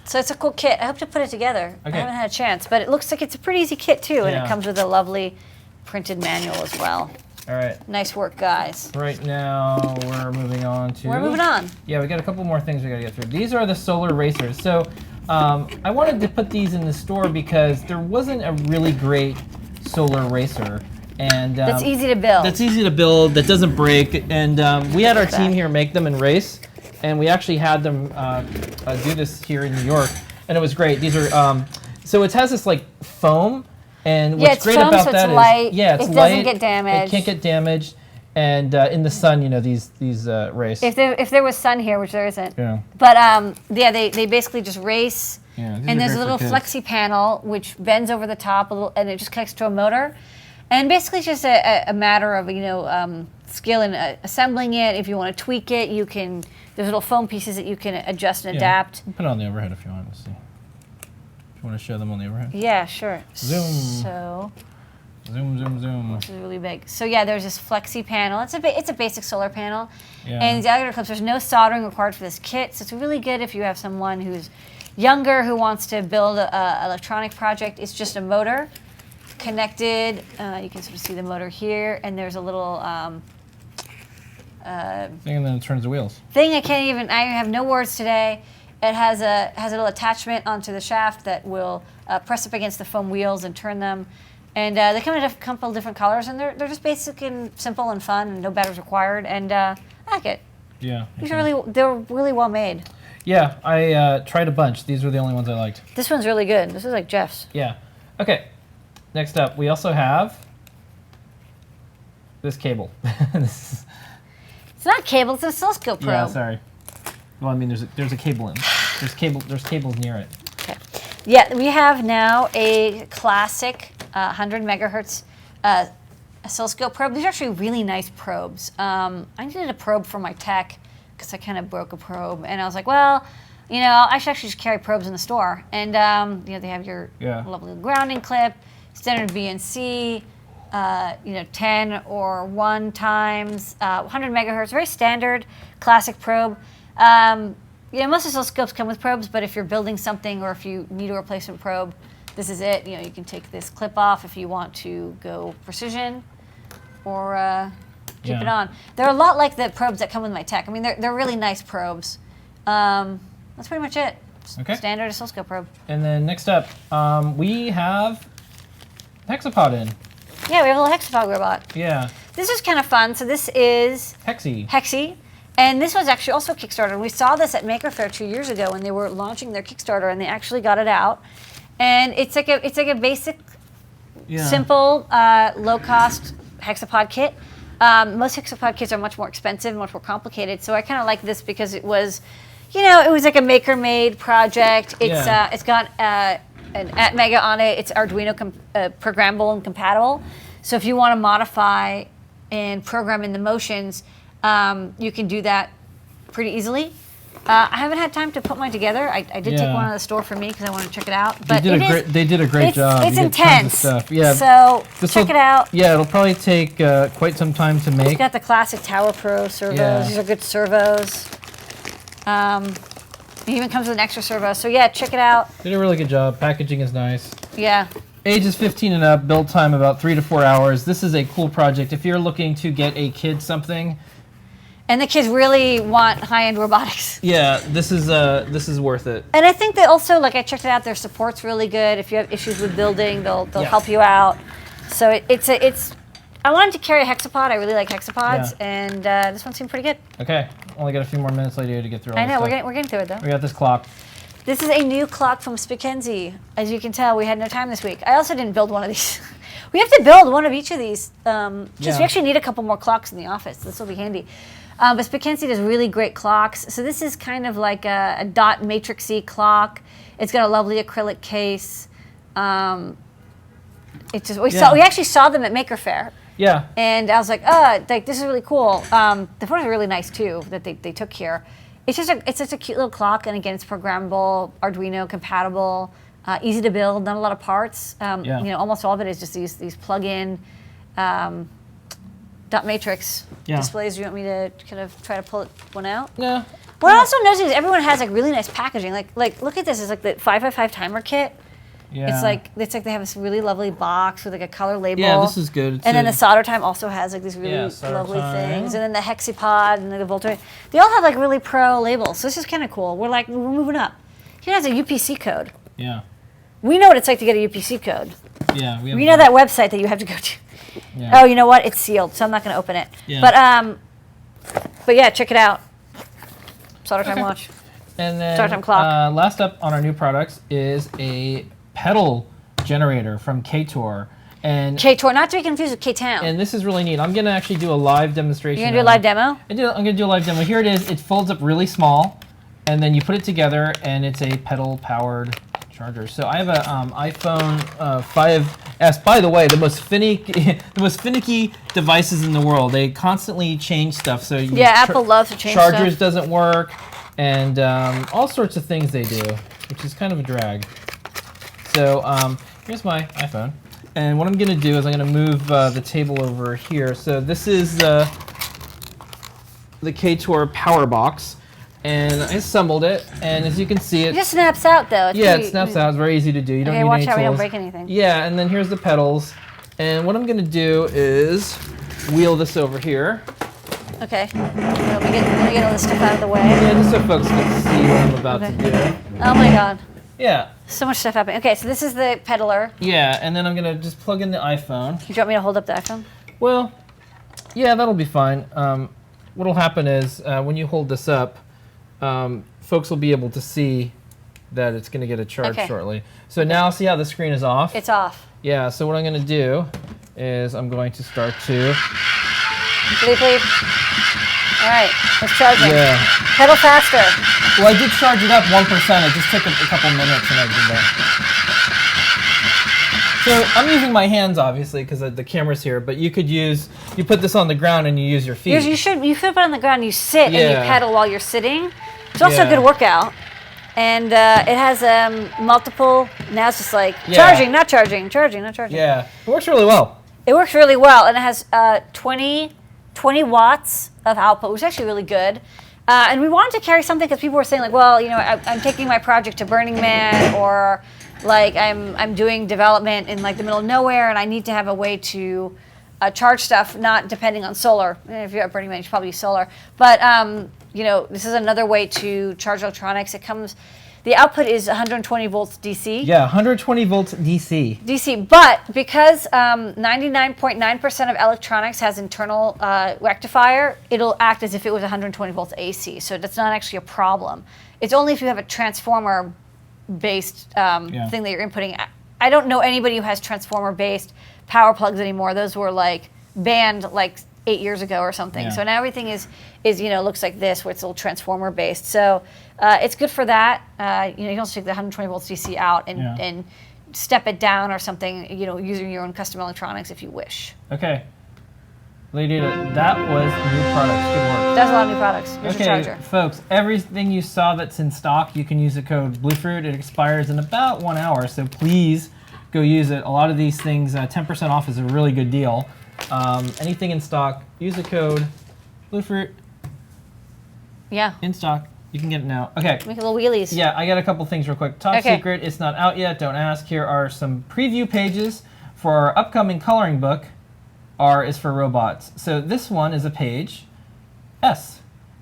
So it's a cool kit. I hope to put it together. Okay. I haven't had a chance, but it looks like it's a pretty easy kit too, and Yeah. it comes with a lovely printed manual as well. All right. Nice work, guys. Right now, we're moving on to... We're moving on. Yeah, we got a couple more things we got to get through. These are the solar racers. So I wanted to put these in the store because there wasn't a really great solar racer. And That's easy to build. That's easy to build, that doesn't break. And we had our team here make them and race. And we actually had them do this here in New York. And it was great. These are... so it has this like foam. And what's it's great foam, about so that it's is, light. yeah, it's It light. doesn't get damaged. It can't get damaged, and in the sun, these race. If there was sun here, which there isn't. Yeah. But they basically just race. Yeah, these are And there's a great little for kids. flexi panel which bends over the top a little, and it just connects to a motor. And basically, it's just a matter of skill in assembling it. If you want to tweak it, you can. There's little foam pieces that you can adjust and adapt. Put it on the overhead if you want to see. If you want to show them on the overhead. Yeah, sure. Zoom. So. Zoom. This is really big. So yeah, there's this flexi panel. It's a basic solar panel, Yeah. and these alligator clips. There's no soldering required for this kit, so it's really good if you have someone who's younger who wants to build a electronic project. It's just a motor connected. You can sort of see the motor here, and there's a little Thing, and then it turns the wheels. thing. I have no words today. It has a little attachment onto the shaft that will press up against the foam wheels and turn them. And they come in a couple different colors, and they're just basic and simple and fun, and no batteries required. And I like it. Yeah. They're really well made. Yeah, I tried a bunch. These were the only ones I liked. This one's really good. This is like Jeff's. Yeah. Okay. Next up, we also have this cable. This is, It's not a cable. It's an oscilloscope probe. yeah, sorry. Well, I mean, there's a cable in. There's cables near it. Okay. Yeah, we have now a classic 100 megahertz oscilloscope probe. These are actually really nice probes. I needed a probe for my tech because I kind of broke a probe, and I was like, well, I should actually just carry probes in the store. And they have your lovely grounding clip, standard BNC, 10 or 1 times 100 megahertz, very standard classic probe. Most oscilloscopes come with probes, but if you're building something or if you need a replacement probe, this is it. You can take this clip off if you want to go precision or keep it on. They're a lot like the probes that come with my tech. I mean, they're really nice probes. That's pretty much it. Okay. Standard oscilloscope probe. And then next up, we have hexapod in. Yeah, we have a little hexapod robot. Yeah. This is kind of fun. So this is Hexy. And this was actually also Kickstarter. We saw this at Maker Faire 2 years ago when they were launching their Kickstarter, and they actually got it out. And it's like a basic, simple, low-cost hexapod kit. Most hexapod kits are much more expensive, much more complicated. So I kind of like this because it was, it was like a maker-made project. It's Yeah. it's got an Atmega on it. It's Arduino programmable and compatible. So if you want to modify and program in the motions, you can do that pretty easily. I haven't had time to put mine together. I did take one out of the store for me because I wanted to check it out. But they did a great job. It's You get tons of intense. stuff. Yeah. So check it out. Yeah, it'll probably take quite some time to It's make. got the classic Tower Pro servos. Yeah. These are good servos. It even comes with an extra servo. So yeah, check it out. Did a really good job. Packaging is nice. Yeah. Ages 15 and up, build time about 3 to 4 hours. This is a cool project. If you're looking to get a kid something, And the kids really want high-end robotics. yeah, this is worth it. And I think they also, like I checked it out, their support's really good. If you have issues with building, they'll help you out. So it's. I wanted to carry a hexapod. I really like hexapods, and this one seemed pretty good. Okay, only got a few more minutes later to get through all I this know stuff. we're getting through it though. We got this clock. This is a new clock from Spickenzie. As you can tell, we had no time this week. I also didn't build one of these. We have to build one of each of these. We actually need a couple more clocks in the office. This will be handy. But Spickenzie does really great clocks. So this is kind of like a dot matrixy clock. It's got a lovely acrylic case. We actually saw them at Maker Faire. Yeah. And I was like, this is really cool. The photos are really nice too that they took here. It's just a cute little clock, and again, it's programmable, Arduino compatible, easy to build, not a lot of parts. Almost all of it is just these plug-in dot matrix displays. Do you want me to kind of try to pull one out? Yeah. What I also noticed is everyone has like really nice packaging. Like look at this. It's like the 555 timer kit. Yeah. It's like they have this really lovely box with like a color label. Yeah, this is good. And then the solder time also has like these really lovely things. And then the hexapod and the voltage. They all have like really pro labels. So this is kind of cool. We're moving up. Here has a UPC code. Yeah. We know what it's like to get a UPC code. Yeah. We know that website that you have to go to. Yeah. Oh, you know what? It's sealed, so I'm not going to open it. Yeah. But yeah, check it out. Solder time watch. And then Start time clock. Last up on our new products is a pedal generator from K-Tor. And K-Tor, not to be confused with K-Town. And this is really neat. I'm going to actually do a live demonstration. You're going to do a live demo? I'm going to do a live demo. Here it is. It folds up really small, and then you put it together, and it's a pedal-powered charger. So I have a iPhone 5S. By the way, the most finicky devices in the world. They constantly change stuff. So Apple loves to change stuff. Chargers doesn't work, and all sorts of things they do, which is kind of a drag. So here's my iPhone. And what I'm going to do is I'm going to move the table over here. So this is the K-Tor power box. And I assembled it, and as you can see, It just snaps out, though. it snaps out. It's very easy to do. You don't need watch any out we don't tools. break anything. Yeah, and then here's the pedals. And what I'm going to do is wheel this over here. Okay. Let me get all this stuff out of the way. Yeah, just so folks can see what I'm about to do. Oh my god. Yeah. So much stuff happening. Okay, so this is the pedaler. Yeah, and then I'm going to just plug in the iPhone. Do you want me to hold up the iPhone? Well, yeah, that'll be fine. What'll happen is when you hold this up, folks will be able to see that it's going to get a charge shortly. So now see how the screen is off? It's off. Yeah, so what I'm going to do is I'm going to start to... Bleep, bleep. All right, it's charging. Yeah. Pedal faster. Well, I did charge it up 1%. It just took a couple minutes and I did that. So I'm using my hands, obviously, because the camera's here, but you put this on the ground and you use your feet. You should put it on the ground, you sit and you pedal while you're sitting. It's also a Yeah. good workout. And it has multiple, now it's just like charging, not charging, charging, not charging. Yeah, it works really well. It works really well, and it has 20 watts of output, which is actually really good. And we wanted to carry something because people were saying, like, well, I'm taking my project to Burning Man, or like I'm doing development in like the middle of nowhere, and I need to have a way to charge stuff, not depending on solar. If you're at Burning Man, you should probably use solar. But this is another way to charge electronics. The output is 120 volts DC. Yeah, 120 volts DC. DC, but because 99.9% of electronics has internal rectifier, it'll act as if it was 120 volts AC. So that's not actually a problem. It's only if you have a transformer-based thing that you're inputting. I don't know anybody who has transformer-based power plugs anymore. Those were like banned like 8 years ago or something. Yeah. So now everything is looks like this, where it's all transformer based. So it's good for that. You can also take the 120 volts DC out and step it down or something. Using your own custom electronics if you wish. Okay. Lady, that was new products. Good work. Does a lot of new products. Here's your charger. Folks, everything you saw that's in stock, you can use the code Bluefruit. It expires in about 1 hour, so please go use it. A lot of these things, 10% off is a really good deal. Anything in stock, use the code Bluefruit. Yeah. In stock. You can get it now. Okay. Make little wheelies. Yeah, I got a couple things real quick. Top secret, it's not out yet. Don't ask. Here are some preview pages for our upcoming coloring book. R is for robots. So this one is a page. S.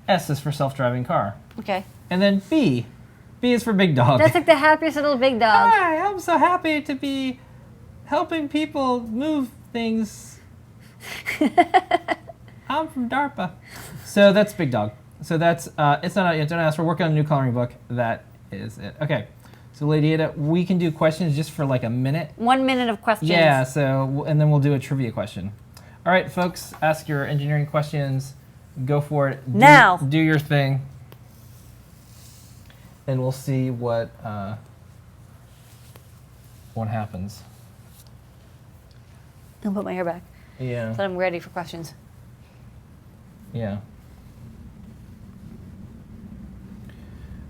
S is for self-driving car. Okay. And then B. B is for big dog. That's like the happiest little big dog. Hi, I'm so happy to be helping people move things. I'm from DARPA. So that's big dog. So that's, it's not out yet. Don't ask. We're working on a new coloring book. That is it. Okay. So, Lady Ada, we can do questions just for like a minute. 1 minute of questions. Yeah, so, and then we'll do a trivia question. All right, folks, ask your engineering questions. Go for it. Now. Do your thing. And we'll see what happens. I'll put my hair back. Yeah. So I'm ready for questions. Yeah.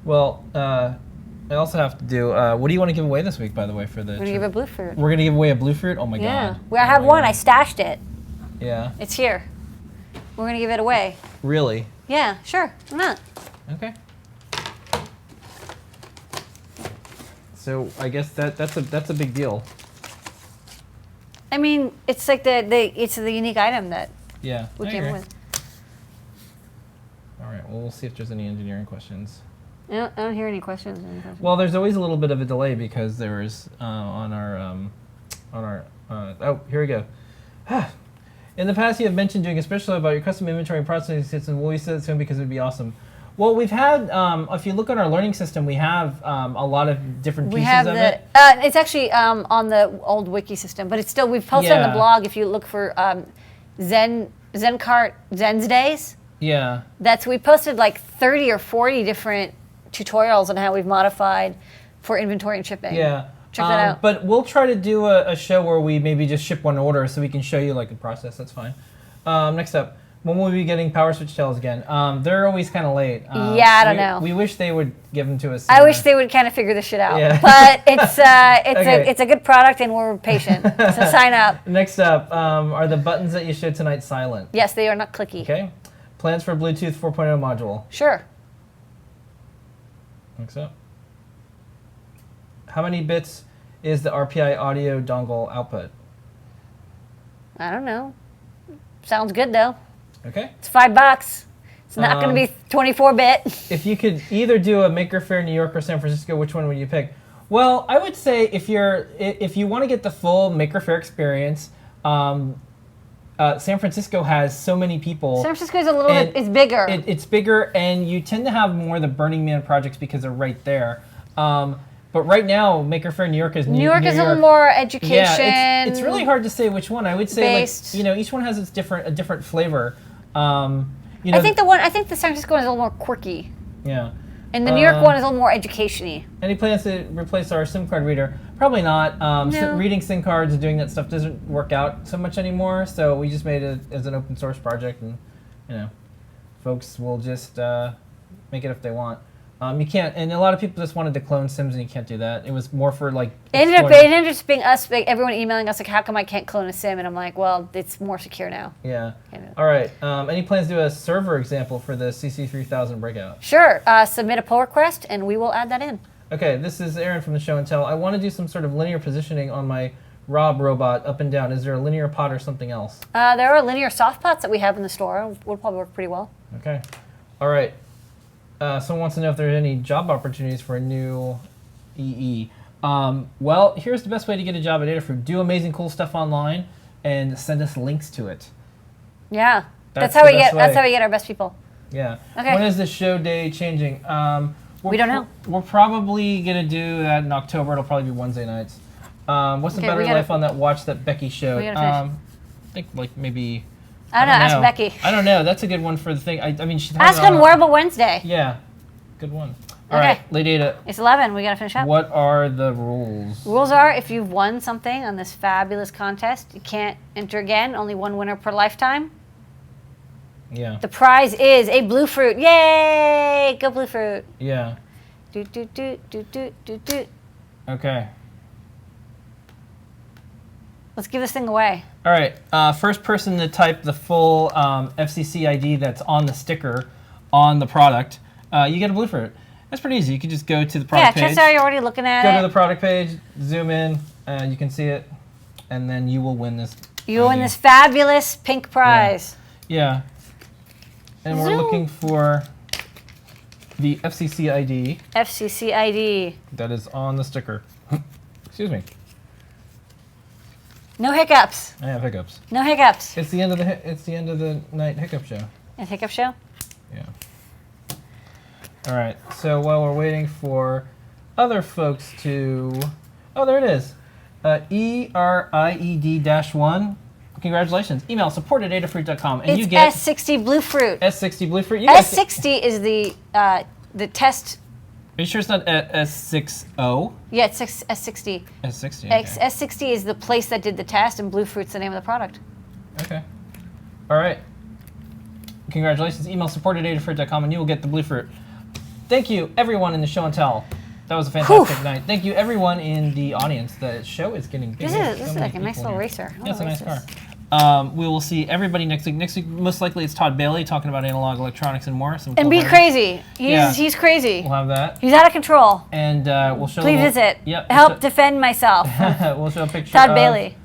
Well, I also have to do, what do you want to give away this week, by the way, for the... We're going to give a Bluefruit. We're going to give away a Bluefruit? Oh, my Yeah. God. Well, I have one. I stashed it. Yeah. It's here. We're going to give it away. Really? Yeah, sure. Why not? Okay. So I guess that's a big deal. I mean, it's like it's the unique item that Yeah. we I came agree. with. All right. Well, we'll see if there's any engineering questions. I don't hear any questions. Well, there's always a little bit of a delay because there was on our oh, here we go. In the past, you have mentioned doing a special about your custom inventory and processing system. Will you say that soon because it would be awesome? Well, we've had, if you look on our learning system, we have a lot of different pieces of it. It's actually on the old wiki system, but it's still, we've posted on the blog if you look for Zencart Zen's Days. Yeah. We posted like 30 or 40 different tutorials on how we've modified for inventory and shipping. Yeah. Check that out. But we'll try to do a show where we maybe just ship one order so we can show you like the process. That's fine. Next up. When will we be getting power switch tails again? They're always kind of late. I don't know. We wish they would give them to us. I wish they would kind of figure this shit out. Yeah. But it's Okay. it's a good product and we're patient. So sign up. Next up, are the buttons that you showed tonight silent? Yes, they are not clicky. Okay. Plans for Bluetooth 4.0 module. Sure. Next up. How many bits is the RPI audio dongle output? I don't know. Sounds good though. Okay. It's $5. It's not going to be 24-bit. If you could either do a Maker Faire New York or San Francisco, which one would you pick? Well, I would say if you want to get the full Maker Faire experience, San Francisco has so many people. San Francisco is a little bit, it's bigger. It's bigger, and you tend to have more of the Burning Man projects because they're right there. But right now, Maker Faire New York is New York is a little more education. Yeah, it's really hard to say which one. I would say based. like each one has a different flavor. I think the San Francisco one is a little more quirky. Yeah. And the New York one is a little more education-y. Any plans to replace our SIM card reader? Probably not. No. Reading SIM cards and doing that stuff doesn't work out so much anymore. So we just made it as an open source project, and folks will just make it if they want. You can't, and a lot of people just wanted to clone SIMs, and you can't do that. It was more for like. It ended up being us, like, everyone emailing us like, "How come I can't clone a SIM?" And I'm like, "Well, it's more secure now." Yeah. All right. Any plans to do a server example for the CC3000 breakout? Sure. Submit a pull request, and we will add that in. Okay. This is Aaron from the Show and Tell. I want to do some sort of linear positioning on my Rob robot up and down. Is there a linear pot or something else? There are linear soft pots that we have in the store. Would probably work pretty well. Okay. All right. Someone wants to know if there are any job opportunities for a new EE. Well, here's the best way to get a job at Adafruit. Do amazing, cool stuff online, and send us links to it. Yeah, That's how the we best get. That's way. how we get our best people. Yeah. Okay. When is the show day changing? We don't know. We're probably gonna do that in October. It'll probably be Wednesday nights. What's the Okay, battery we gotta- life on that watch that Becky showed? we gotta finish. I think like maybe I don't know. Ask Becky. I don't know. That's a good one for the thing. I mean, she's Ask on Wearable Wednesday. Yeah, good one. All right, Lady Ada. It's 11. We got to finish up. What are the rules? Rules are if you've won something on this fabulous contest, you can't enter again. Only one winner per lifetime. Yeah. The prize is a blue fruit. Yay! Go blue fruit. Yeah. Doot, doot, doot, doot, doot, doot, doot. Okay. Let's give this thing away. All right. First person to type the full FCC ID that's on the sticker on the product, you get a blue fruit. That's pretty easy. You can just go to the product page. Yeah, chances are you're already looking at it. Go to the product page, zoom in, you can see it, and then you will win this. You will win this fabulous pink prize. Yeah. And we're looking for the FCC ID. FCC ID. That is on the sticker. Excuse me. No hiccups. I have hiccups. No hiccups. It's the end of the night hiccup show. A hiccup show? Yeah. All right. So while we're waiting for other folks to, oh, there it is. ERIED-1. Congratulations. Email support@adafruit.com and it's you get S60 blue fruit. S60 blue fruit. S60 is the test. Are you sure it's not S60? Yeah, it's S60. S60. Okay. S60 is the place that did the test, and blue fruit's the name of the product. Okay. All right. Congratulations. Email support@adafruit.com and you will get the blue fruit. Thank you, everyone in the show and tell. That was a fantastic night. Thank you, everyone in the audience. The show is getting big. This is like a nice little racer. Yeah, it's a nice car. We will see everybody next week. Next week, most likely, it's Todd Bailey talking about analog electronics and more. And be crazy. He's crazy. We'll have that. He's out of control. And we'll show. Please visit. Yep. Help defend myself. We'll show a picture. Todd Bailey.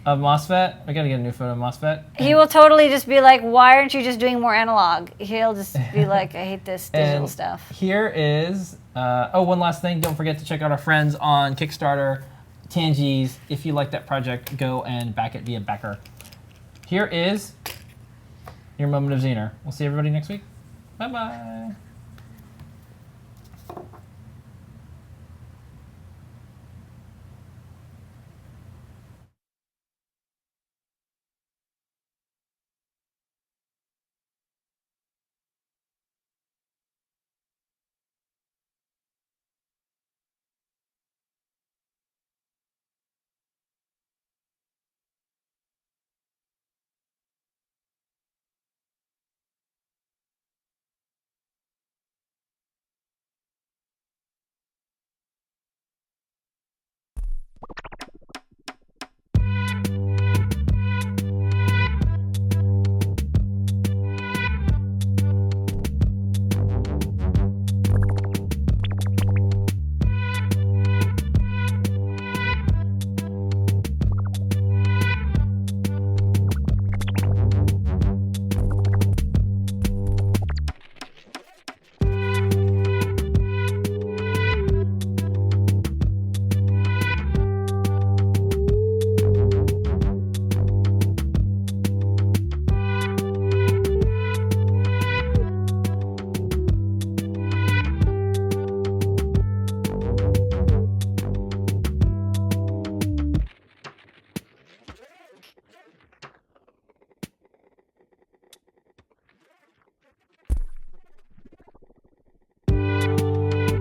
Of Mosfet. I gotta get a new photo of Mosfet. He will totally just be like, "Why aren't you just doing more analog?" He'll just be like, "I hate this digital stuff." Here is. One last thing. Don't forget to check out our friends on Kickstarter, Tangies. If you like that project, go and back it via backer. Here is your moment of Zener. We'll see everybody next week. Bye-bye.